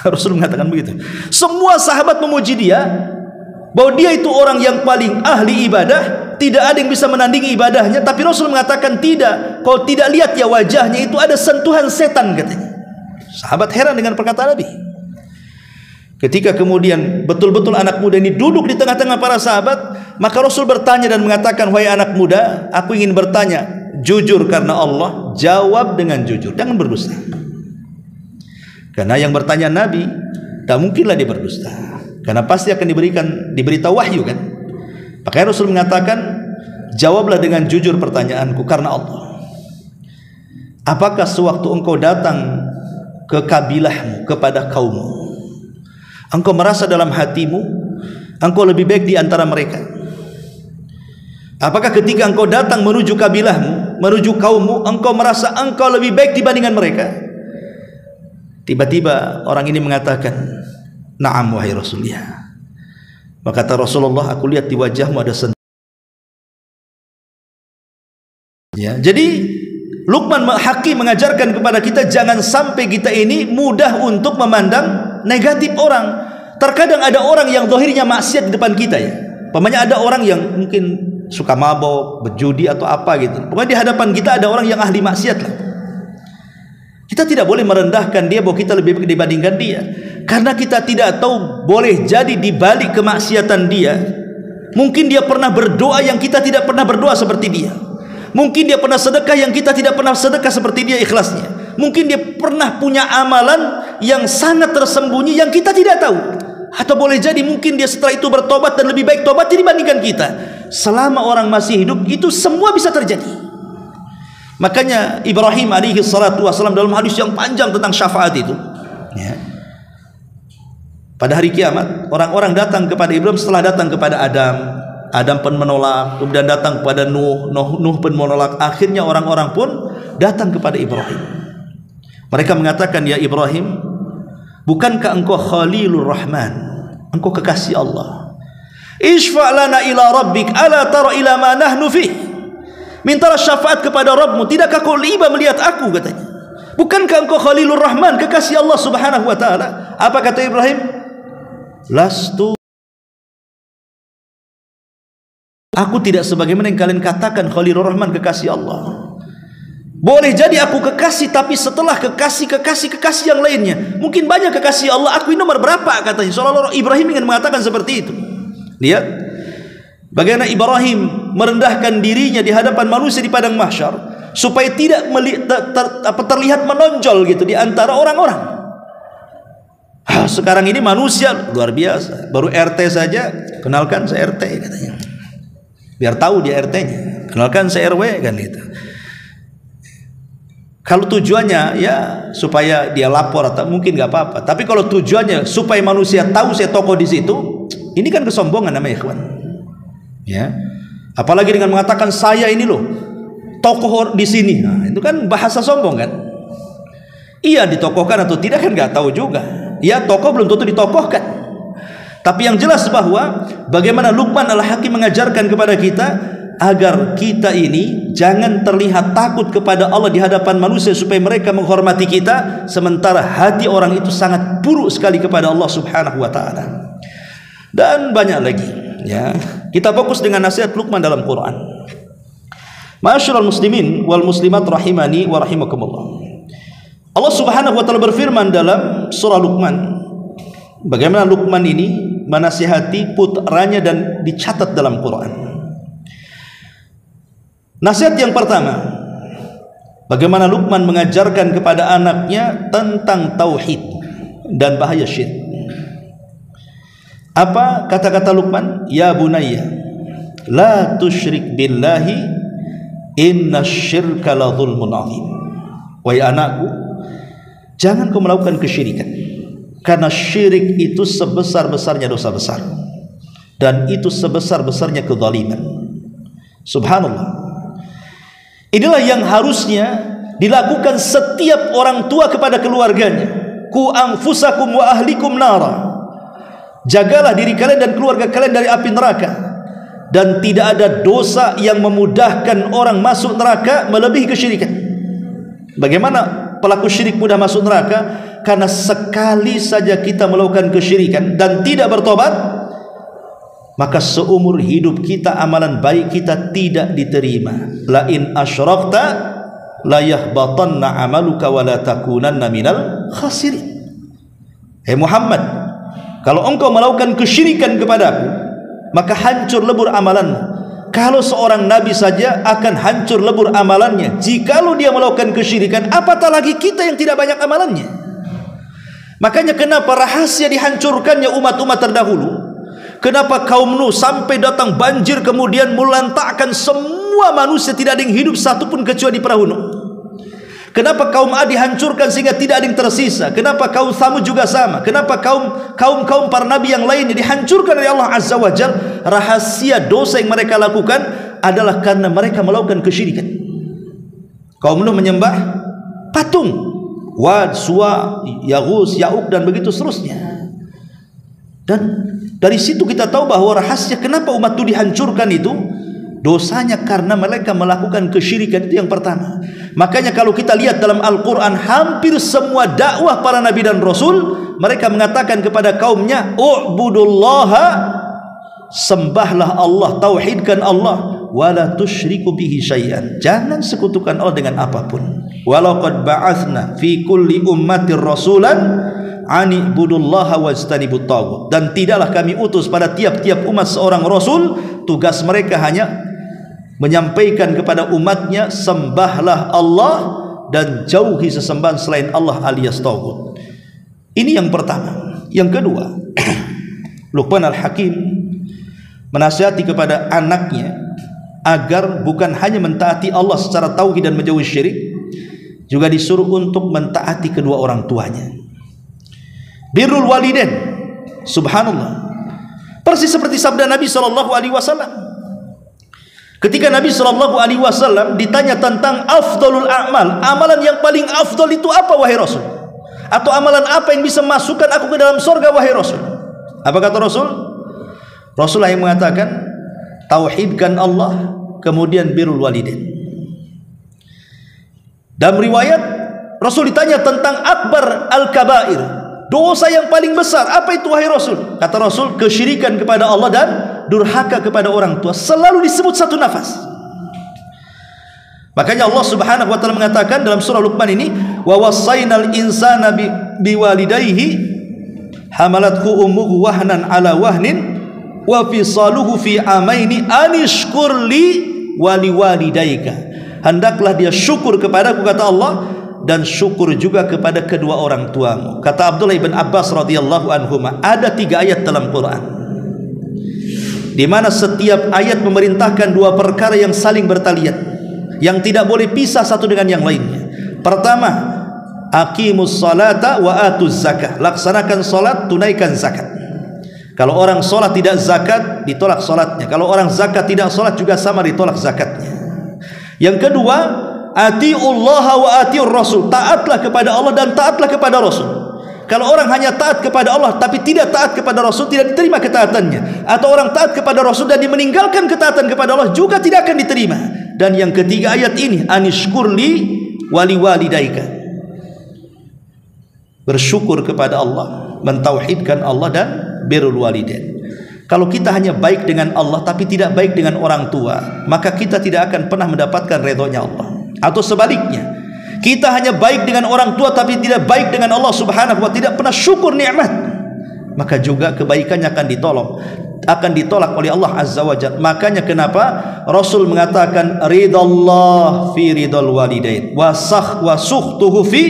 Rasul mengatakan begitu. Semua sahabat memuji dia, bahwa dia itu orang yang paling ahli ibadah, tidak ada yang bisa menandingi ibadahnya. Tapi Rasul mengatakan tidak, kau tidak lihat ya wajahnya itu ada sentuhan setan, katanya. Sahabat heran dengan perkataan Nabi. Ketika kemudian betul-betul anak muda ini duduk di tengah-tengah para sahabat, maka Rasul bertanya dan mengatakan, wahai anak muda, aku ingin bertanya, jujur karena Allah, jawab dengan jujur, jangan berdusta. Karena yang bertanya Nabi, tak mungkinlah dia berdusta, karena pasti akan diberitahu wahyu kan. Makanya Rasul mengatakan, jawablah dengan jujur pertanyaanku karena Allah. Apakah sewaktu engkau datang ke kabilahmu, kepada kaummu, engkau merasa dalam hatimu engkau lebih baik di antara mereka? Apakah ketika engkau datang menuju kabilahmu, menuju kaummu, engkau merasa engkau lebih baik dibandingkan mereka? Tiba-tiba orang ini mengatakan, na'am wahai Rasulullah. Maka kata Rasulullah, aku lihat di wajahmu ada sentuhan. Ya, jadi Luqman Hakim mengajarkan kepada kita, jangan sampai kita ini mudah untuk memandang negatif orang. Terkadang ada orang yang zahirnya maksiat di depan kita ya. Pokoknya ada orang yang mungkin suka mabok, berjudi atau apa gitu. Pokoknya di hadapan kita ada orang yang ahli maksiat lah. Kita tidak boleh merendahkan dia bahwa kita lebih baik dibandingkan dia, karena kita tidak tahu, boleh jadi di balik kemaksiatan dia mungkin dia pernah berdoa yang kita tidak pernah berdoa seperti dia. Mungkin dia pernah sedekah yang kita tidak pernah sedekah seperti dia ikhlasnya. Mungkin dia pernah punya amalan yang sangat tersembunyi yang kita tidak tahu. Atau boleh jadi mungkin dia setelah itu bertobat dan lebih baik tobatnya dibandingkan kita. Selama orang masih hidup, itu semua bisa terjadi. Makanya Ibrahim alaihi salatu wasallam dalam hadis yang panjang tentang syafaat itu, ya, pada hari kiamat orang-orang datang kepada Ibrahim setelah datang kepada Adam pun menolak, kemudian datang kepada Nuh pun menolak, akhirnya orang-orang pun datang kepada Ibrahim. Mereka mengatakan, ya Ibrahim, bukankah engkau Khalilur Rahman, engkau kekasih Allah? Ishfa' lana ila rabbik, ala tara ila ma nahnu fih. Mintalah syafaat kepada Rabbmu, tidakkah kau iba melihat aku, katanya. Bukankah engkau Khalilur Rahman, kekasih Allah subhanahu wa ta'ala? Apa kata Ibrahim? Lastu, aku tidak sebagaimana yang kalian katakan Khalilur Rahman, kekasih Allah. Boleh jadi aku kekasih, tapi setelah kekasih yang lainnya, mungkin banyak kekasih Allah, aku ini nomor berapa, katanya. Seolah-olah Ibrahim ingin mengatakan seperti itu. Lihat bagaimana Ibrahim merendahkan dirinya di hadapan manusia di padang mahsyar, supaya tidak terlihat menonjol gitu di antara orang-orang. Sekarang ini manusia luar biasa, baru RT saja kenalkan saya RT, katanya, biar tahu dia RT-nya. Kenalkan saya RW, kan gitu. Kalau tujuannya ya supaya dia lapor atau mungkin nggak apa-apa, tapi kalau tujuannya supaya manusia tahu saya tokoh di situ, ini kan kesombongan namanya, ikhwan. Ya, apalagi dengan mengatakan saya ini loh tokoh di sini, nah, itu kan bahasa sombong kan. Iya, ditokohkan atau tidak kan nggak tahu juga. Ya, tokoh belum tentu ditokohkan. Tapi yang jelas bahwa bagaimana Luqman Al-Hakim mengajarkan kepada kita agar kita ini jangan terlihat takut kepada Allah di hadapan manusia supaya mereka menghormati kita, sementara hati orang itu sangat buruk sekali kepada Allah Subhanahu wa taala. Dan banyak lagi, ya. Kita fokus dengan nasihat Luqman dalam Quran. Ma'asyiral muslimin wal muslimat rahimani wa rahimakumullah. Allah Subhanahu wa taala berfirman dalam surah Luqman, bagaimana Luqman ini menasihati putranya dan dicatat dalam Quran. Nasihat yang pertama, bagaimana Luqman mengajarkan kepada anaknya tentang tauhid dan bahaya syirik. Apa kata-kata Luqman? Ya bunayya, la tusyrik billahi, inna syirka la zulmun azim. Wahai anakku, jangan kau melakukan kesyirikan, karena syirik itu sebesar-besarnya dosa besar, dan itu sebesar-besarnya kezaliman. Subhanallah. Inilah yang harusnya dilakukan setiap orang tua kepada keluarganya. Ku anfusakum wa ahlikum nara. Jagalah diri kalian dan keluarga kalian dari api neraka. Dan tidak ada dosa yang memudahkan orang masuk neraka melebihi kesyirikan. Bagaimana pelaku syirik mudah masuk neraka? Karena sekali saja kita melakukan kesyirikan dan tidak bertobat, maka seumur hidup kita amalan baik kita tidak diterima. La in asyrakta la yahbatanna amaluka wa la takunanna minal khasirin. Hei Muhammad, kalau engkau melakukan kesyirikan kepadaku, maka hancur lebur amalanmu. Kalau seorang nabi saja akan hancur lebur amalannya, jikalau dia melakukan kesyirikan, apatah lagi kita yang tidak banyak amalannya. Makanya kenapa rahasia dihancurkannya umat-umat terdahulu? Kenapa kaum Nuh sampai datang banjir kemudian melantakkan semua manusia, tidak ada yang hidup satupun kecuali di perahu Nuh? Kenapa kaum Ad dihancurkan sehingga tidak ada yang tersisa? Kenapa kaum Thamud juga sama? Kenapa kaum para nabi yang lainnya dihancurkan oleh Allah Azza wa Jalla? Rahasia dosa yang mereka lakukan adalah karena mereka melakukan kesyirikan. Kaum Nuh menyembah patung, Wad, Suwa, Yaghus, Ya'uq dan begitu seterusnya. Dan dari situ kita tahu bahwa rahasia kenapa umat itu dihancurkan itu dosanya karena mereka melakukan kesyirikan. Itu yang pertama. Makanya kalau kita lihat dalam Al-Quran, hampir semua dakwah para nabi dan rasul, mereka mengatakan kepada kaumnya, u'budullaha, sembahlah Allah, tauhidkan Allah, wa la tusyriku bihi syai'an. Jangan sekutukan Allah dengan apapun. Walaqad ba'atsna fi kulli ummatir rasulan ani ibudullaha wajtanibut taghut. Dan tidaklah kami utus pada tiap-tiap umat seorang rasul, tugas mereka hanya menyampaikan kepada umatnya, sembahlah Allah dan jauhi sesembahan selain Allah alias taghut. Ini yang pertama. Yang kedua, Luqman Al-Hakim menasihati kepada anaknya agar bukan hanya mentaati Allah secara tauhid dan menjauhi syirik, juga disuruh untuk mentaati kedua orang tuanya. Birrul walidain, subhanallah, persis seperti sabda Nabi SAW. Ketika Nabi SAW ditanya tentang afdalul a'mal, amalan yang paling afdal itu apa wahai Rasul? Atau amalan apa yang bisa masukkan aku ke dalam surga wahai Rasul? Apa kata Rasul? Rasulullah yang mengatakan, tauhidkan Allah, kemudian birrul walidain. Dalam riwayat Rasul ditanya tentang akbar al-kabair, dosa yang paling besar, apa itu wahai Rasul? Kata Rasul, kesyirikan kepada Allah dan durhaka kepada orang tua. Selalu disebut satu nafas. Makanya Allah Subhanahu wa taala mengatakan dalam surah Luqman ini, wa wassaynal insana biwalidayhi hamalathu ummuhu wahnan ala wahnin wa fisaluhu fi amaini anishkur li waliwalidayka. Hendaklah dia syukur kepadaku, kata Allah, dan syukur juga kepada kedua orang tuamu. Kata Abdullah ibn Abbas radhiyallahu anhuma, ada 3 ayat dalam Quran di mana setiap ayat memerintahkan 2 perkara yang saling bertalian, yang tidak boleh pisah satu dengan yang lainnya. Pertama, aqimus salata wa atuz zakah. Laksanakan salat, tunaikan zakat. Kalau orang salat tidak zakat, ditolak salatnya. Kalau orang zakat tidak salat juga sama, ditolak zakatnya. Yang kedua, atiullaha wa atiur rasul. Taatlah kepada Allah dan taatlah kepada Rasul. Kalau orang hanya taat kepada Allah tapi tidak taat kepada Rasul, tidak diterima ketaatannya. Atau orang taat kepada Rasul dan dia meninggalkan ketaatan kepada Allah, juga tidak akan diterima. Dan yang ketiga ayat ini, anishkurli wali walidaika, bersyukur kepada Allah, mentauhidkan Allah dan birrul walidain. Kalau kita hanya baik dengan Allah tapi tidak baik dengan orang tua, maka kita tidak akan pernah mendapatkan ridhonya Allah. Atau sebaliknya, kita hanya baik dengan orang tua tapi tidak baik dengan Allah Subhanahu wa taala, tidak pernah syukur nikmat, maka juga kebaikannya akan ditolak oleh Allah Azza wa Jalla. Makanya kenapa Rasul mengatakan ridallah fi ridal walidain wa sukhtuhu fi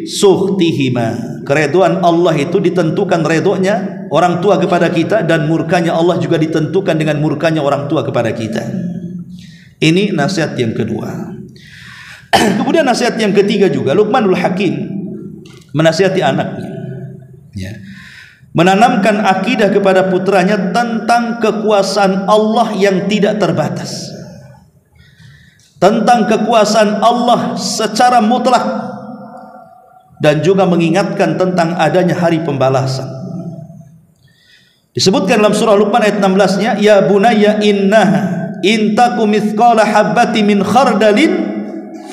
sukhtihima. Keridhaan Allah itu ditentukan ridhonya orang tua kepada kita, dan murkanya Allah juga ditentukan dengan murkanya orang tua kepada kita. Ini nasihat yang kedua. Kemudian nasihat yang ketiga juga, Luqmanul Hakim menasihati anaknya, ya, menanamkan akidah kepada putranya tentang kekuasaan Allah yang tidak terbatas, tentang kekuasaan Allah secara mutlak, dan juga mengingatkan tentang adanya hari pembalasan. Disebutkan dalam surah Luqman ayat 16-nya, ya bunayya innaha in takum mithqala habbati min khardalin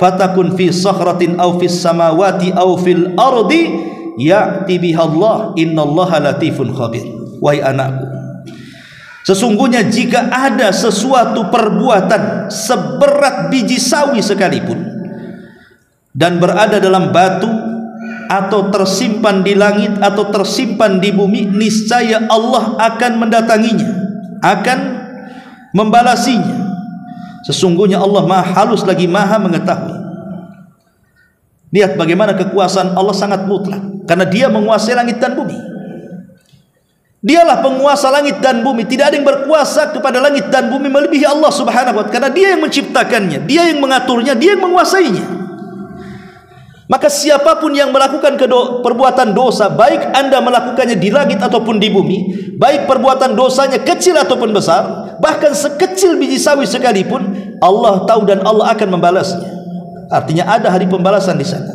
fatakun fi sakhratin aw fis samawati aw fil ardi ya'ti biha Allah innallaha latifun khabir. Wahai anakku, sesungguhnya jika ada sesuatu perbuatan seberat biji sawi sekalipun dan berada dalam batu atau tersimpan di langit atau tersimpan di bumi, niscaya Allah akan mendatanginya, akan membalasinya. Sesungguhnya Allah maha halus lagi maha mengetahui. Lihat bagaimana kekuasaan Allah sangat mutlak, karena dia menguasai langit dan bumi. Dialah penguasa langit dan bumi. Tidak ada yang berkuasa kepada langit dan bumi melebihi Allah Subhanahu wa taala, karena dia yang menciptakannya, dia yang mengaturnya, dia yang menguasainya. Maka siapapun yang melakukan perbuatan dosa, baik anda melakukannya di langit ataupun di bumi, baik perbuatan dosanya kecil ataupun besar, bahkan sekecil biji sawi sekalipun, Allah tahu dan Allah akan membalasnya. Artinya ada hari pembalasan di sana.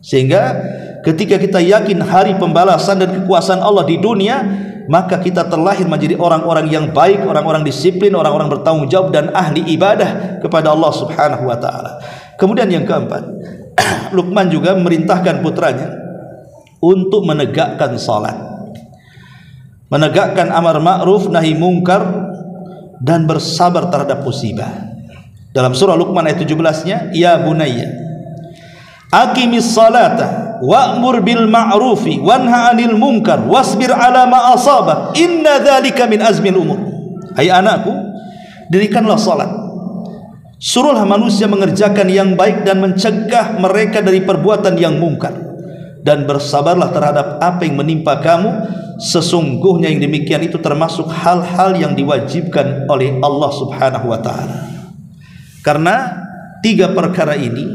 Sehingga ketika kita yakin hari pembalasan dan kekuasaan Allah di dunia, maka kita terlahir menjadi orang-orang yang baik, orang-orang disiplin, orang-orang bertanggung jawab dan ahli ibadah kepada Allah Subhanahu wa taala. Kemudian yang keempat, Luqman juga memerintahkan putranya untuk menegakkan salat, menegakkan amar ma'ruf nahi mungkar, dan bersabar terhadap musibah. Dalam surah Luqman ayat 17-nya, ya bunayya aqimis salata wa'mur bil ma'rufi wanha 'anil munkar wasbir 'ala ma asabak inna dzalika min azmil umur. Hai anakku, dirikanlah salat, suruhlah manusia mengerjakan yang baik dan mencegah mereka dari perbuatan yang mungkar, dan bersabarlah terhadap apa yang menimpa kamu, sesungguhnya yang demikian itu termasuk hal-hal yang diwajibkan oleh Allah Subhanahu wa ta'ala. Karena 3 perkara ini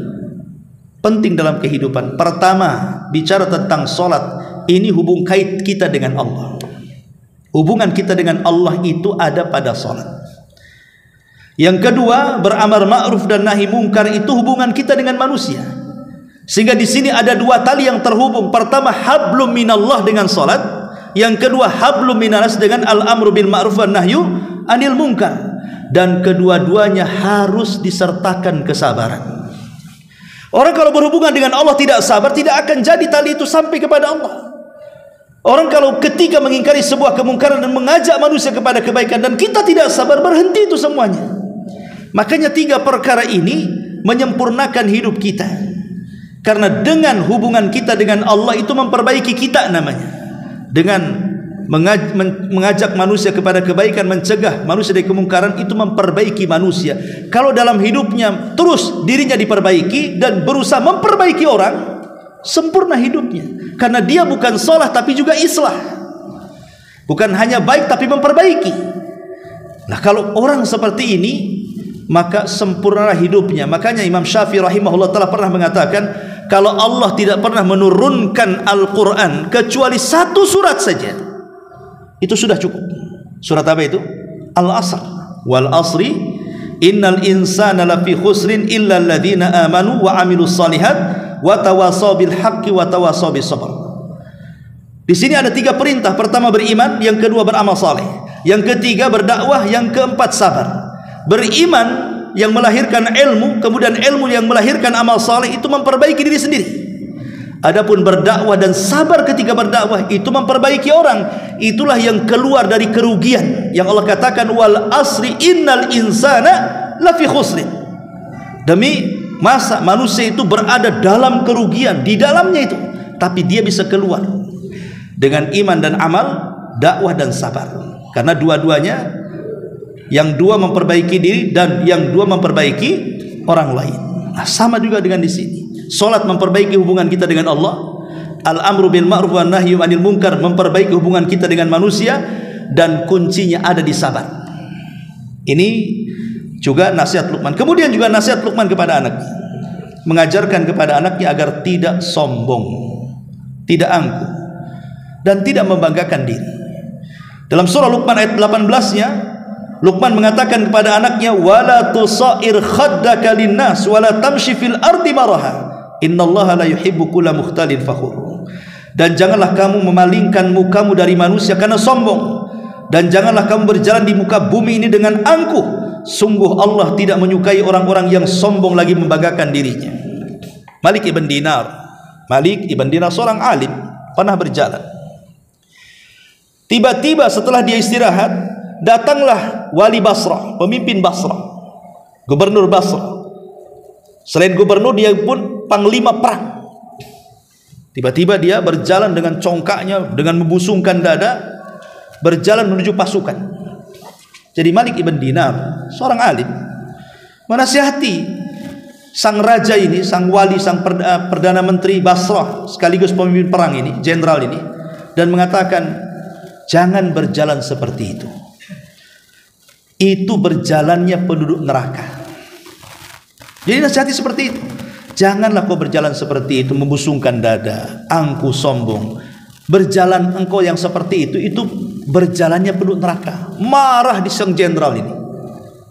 penting dalam kehidupan. Pertama, bicara tentang solat, ini hubung kait kita dengan Allah. Hubungan kita dengan Allah itu ada pada solat. Yang kedua, beramar ma'ruf dan nahi mungkar, itu hubungan kita dengan manusia. Sehingga di sini ada 2 tali yang terhubung. Pertama, hablum minallah dengan solat. Yang kedua, hablum minanas dengan al-amru bil ma'ruf wa nahyu anil munkar. Dan kedua-duanya harus disertakan kesabaran. Orang kalau berhubungan dengan Allah tidak sabar, tidak akan jadi tali itu sampai kepada Allah. Orang kalau ketika mengingkari sebuah kemungkaran dan mengajak manusia kepada kebaikan dan kita tidak sabar, berhenti itu semuanya. Makanya 3 perkara ini menyempurnakan hidup kita. Karena dengan hubungan kita dengan Allah itu memperbaiki kita namanya. Dengan mengajak manusia kepada kebaikan, mencegah manusia dari kemungkaran, itu memperbaiki manusia. Kalau dalam hidupnya terus dirinya diperbaiki dan berusaha memperbaiki orang, sempurna hidupnya. Karena dia bukan salah tapi juga islah, bukan hanya baik tapi memperbaiki. Nah, kalau orang seperti ini, maka sempurnalah hidupnya. Makanya Imam Syafi'i rahimahullah telah pernah mengatakan, kalau Allah tidak pernah menurunkan Al-Quran kecuali 1 surat saja, itu sudah cukup. Surat apa itu? Al-Asr. Wal asri innal insana lafi khusrin illa alladhina amanu wa amilus salihat wa tawasaw bil haqqi wa tawasaw bis sabr. Di sini ada 3 perintah. Pertama beriman, yang kedua beramal saleh, yang ketiga berdakwah, yang keempat sabar. Beriman yang melahirkan ilmu, kemudian ilmu yang melahirkan amal saleh, itu memperbaiki diri sendiri. Adapun berdakwah dan sabar ketika berdakwah itu memperbaiki orang. Itulah yang keluar dari kerugian yang Allah katakan, wal asri innal insana lafi khusrin. Demi masa manusia itu berada dalam kerugian, di dalamnya itu, tapi dia bisa keluar dengan iman dan amal, dakwah dan sabar. Karena dua-duanya, yang 2 memperbaiki diri dan yang 2 memperbaiki orang lain. Nah, sama juga dengan di sini. Salat memperbaiki hubungan kita dengan Allah. Al-amru bil ma'ruf wa nahyu anil munkar memperbaiki hubungan kita dengan manusia, dan kuncinya ada di sabar. Ini juga nasihat Luqman. Kemudian juga nasihat Luqman kepada anaknya, mengajarkan kepada anaknya agar tidak sombong, tidak angkuh, dan tidak membanggakan diri. Dalam surah Luqman ayat 18-nya, Luqman mengatakan kepada anaknya, wala tusair khaddaka linnas wala tamshi fil ardi maraha innallaha la yuhibbu kulla mukhtalin fakhur. Dan janganlah kamu memalingkan mukamu dari manusia karena sombong, dan janganlah kamu berjalan di muka bumi ini dengan angkuh. Sungguh Allah tidak menyukai orang-orang yang sombong lagi membanggakan dirinya. Malik ibn Dinar seorang alim, pernah berjalan. Tiba-tiba setelah dia istirahat, datanglah wali Basrah, pemimpin Basrah, gubernur Basrah. Selain gubernur, dia pun panglima perang. Tiba-tiba dia berjalan dengan congkaknya, dengan membusungkan dada, berjalan menuju pasukan. Jadi Malik ibn Dinar, seorang alim, menasihati sang raja ini, sang wali, sang perdana menteri Basrah sekaligus pemimpin perang ini, jenderal ini, dan mengatakan, jangan berjalan seperti itu. Itu berjalannya penduduk neraka. Jadi nasihati seperti itu. Janganlah kau berjalan seperti itu, membusungkan dada, angkuh, sombong. Berjalan engkau yang seperti itu berjalannya penduduk neraka. Marah di sang jenderal ini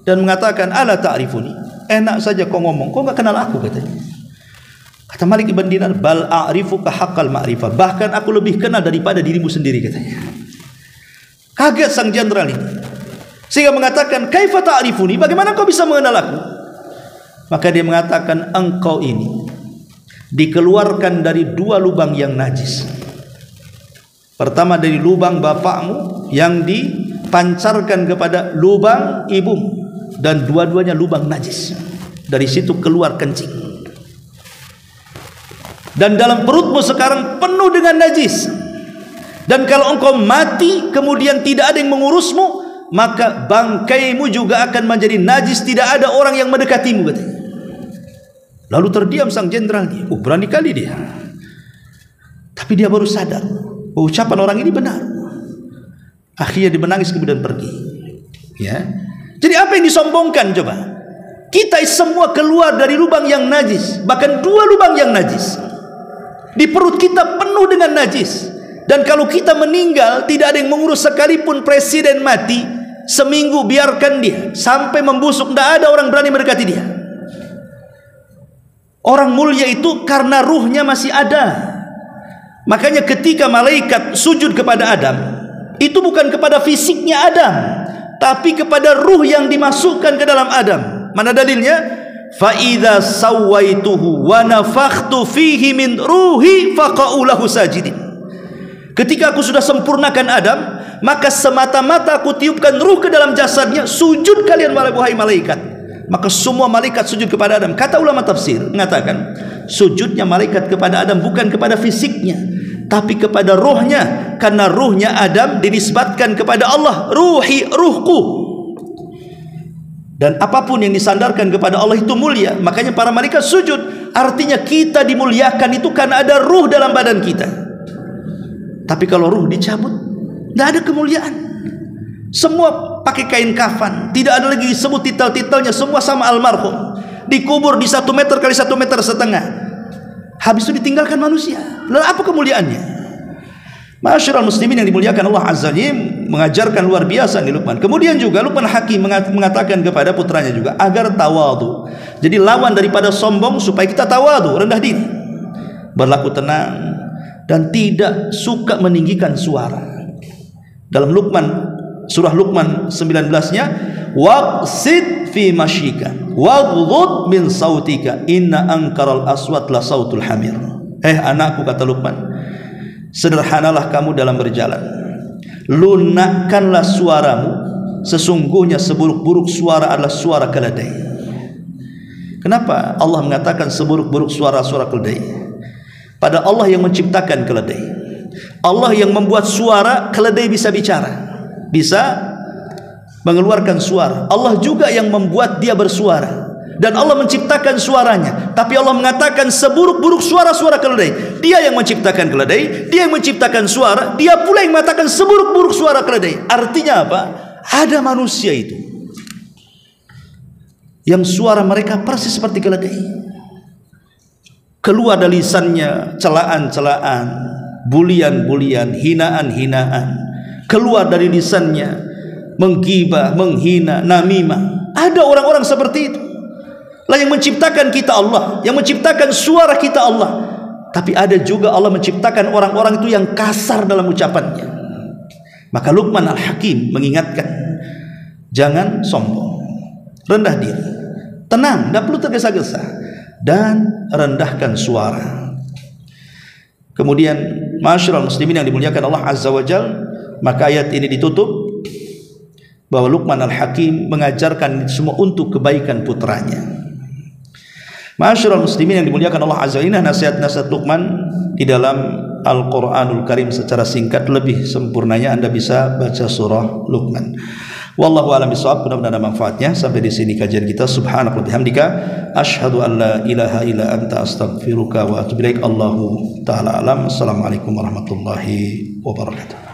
dan mengatakan, ala ta'rifuni, enak saja kau ngomong, kau enggak kenal aku, katanya. Kata Malik ibn Dinar, bal a'rifuka haqqal ma'rifah, bahkan aku lebih kenal daripada dirimu sendiri, katanya. Kaget sang jenderal ini, sehingga mengatakan, kaifa ta'rifuni, bagaimana kau bisa mengenal aku? Maka dia mengatakan, engkau ini dikeluarkan dari 2 lubang yang najis. Pertama dari lubang bapakmu yang di pancarkan kepada lubang ibumu, dan dua-duanya lubang najis. Dari situ keluar kencing. Dan dalam perutmu sekarang penuh dengan najis. Dan kalau engkau mati kemudian tidak ada yang mengurusmu, maka bangkaimu juga akan menjadi najis, tidak ada orang yang mendekatimu, katanya. Lalu terdiam sang jenderal. Berani kali dia. Tapi dia baru sadar ucapan orang ini benar. Akhirnya dia menangis kemudian pergi. Ya. Jadi apa yang disombongkan coba? Kita semua keluar dari lubang yang najis, bahkan dua lubang yang najis. Di perut kita penuh dengan najis. Dan kalau kita meninggal tidak ada yang mengurus, sekalipun presiden mati seminggu biarkan dia sampai membusuk, tidak ada orang berani mendekati dia. Orang mulia itu karena ruhnya masih ada. Makanya ketika malaikat sujud kepada Adam, itu bukan kepada fisiknya Adam, tapi kepada ruh yang dimasukkan ke dalam Adam. Mana dalilnya? Fa idza sawaituhu wa nafakhtu fihi min ruhi faqa'u lahu sajidin. Ketika aku sudah sempurnakan Adam, maka semata-mata aku tiupkan ruh ke dalam jasadnya, sujud kalian wahai malaikat. Maka semua malaikat sujud kepada Adam. Kata ulama tafsir mengatakan, sujudnya malaikat kepada Adam bukan kepada fisiknya, tapi kepada ruhnya, karena ruhnya Adam dinisbatkan kepada Allah, ruhi, ruhku. Dan apapun yang disandarkan kepada Allah itu mulia. Makanya para malaikat sujud. Artinya kita dimuliakan itu karena ada ruh dalam badan kita. Tapi kalau ruh dicabut, tidak ada kemuliaan. Semua pakai kain kafan, tidak ada lagi disebut titel-titelnya, semua sama almarhum. Dikubur di 1 meter kali 1,5 meter. Habis itu ditinggalkan manusia. Lalu apa kemuliaannya? Masyarul muslimin yang dimuliakan Allah Azza wa Jalla, mengajarkan luar biasa nih Luqman. Kemudian juga Luqman Hakim mengatakan kepada putranya juga agar tawadu. Jadi lawan daripada sombong supaya kita tawadu, rendah diri, berlaku tenang, dan tidak suka meninggikan suara. Dalam Luqman, surah Luqman 19-nya, waqsid fi masyika waghdud min sautika inna ankaral aswat la sautul hamir. Anakku, kata Luqman, sederhanalah kamu dalam berjalan, lunakkanlah suaramu, sesungguhnya seburuk-buruk suara adalah suara keledai. Kenapa Allah mengatakan seburuk-buruk suara-suara keledai? Pada Allah yang menciptakan keledai, Allah yang membuat suara keledai bisa bicara, bisa mengeluarkan suara. Allah juga yang membuat dia bersuara, dan Allah menciptakan suaranya. Tapi Allah mengatakan seburuk-buruk suara-suara keledai. Dia yang menciptakan keledai, dia yang menciptakan suara, dia pula yang mengatakan seburuk-buruk suara keledai. Artinya apa? Ada manusia itu yang suara mereka persis seperti keledai. Keluar dari lisannya celaan-celaan, bulian-bulian, hinaan-hinaan. Keluar dari lisannya menggibah, menghina, namimah. Ada orang-orang seperti itu. Lah yang menciptakan kita Allah, yang menciptakan suara kita Allah. Tapi ada juga Allah menciptakan orang-orang itu yang kasar dalam ucapannya. Maka Luqman Al-Hakim mengingatkan, jangan sombong, rendah diri, tenang, tidak perlu tergesa-gesa, dan rendahkan suara. Kemudian masyarul muslimin yang dimuliakan Allah Azza wa Jalla, maka ayat ini ditutup bahwa Luqman Al-Hakim mengajarkan semua untuk kebaikan putranya. Masyarul muslimin yang dimuliakan Allah Azza wa Jalla, nasihat-nasihat Luqman di dalam Al-Quranul Karim secara singkat. Lebih sempurnanya Anda bisa baca surah Luqman. Wallahu a'lam bishawab. Mudah-mudahan ada manfaatnya. Sampai di sini kajian kita. Subhanaka wa bihamdika asyhadu an la ilaha illa anta astaghfiruka wa atubu ilaik. Allahu ta'ala alam. Assalamualaikum warahmatullahi wabarakatuh.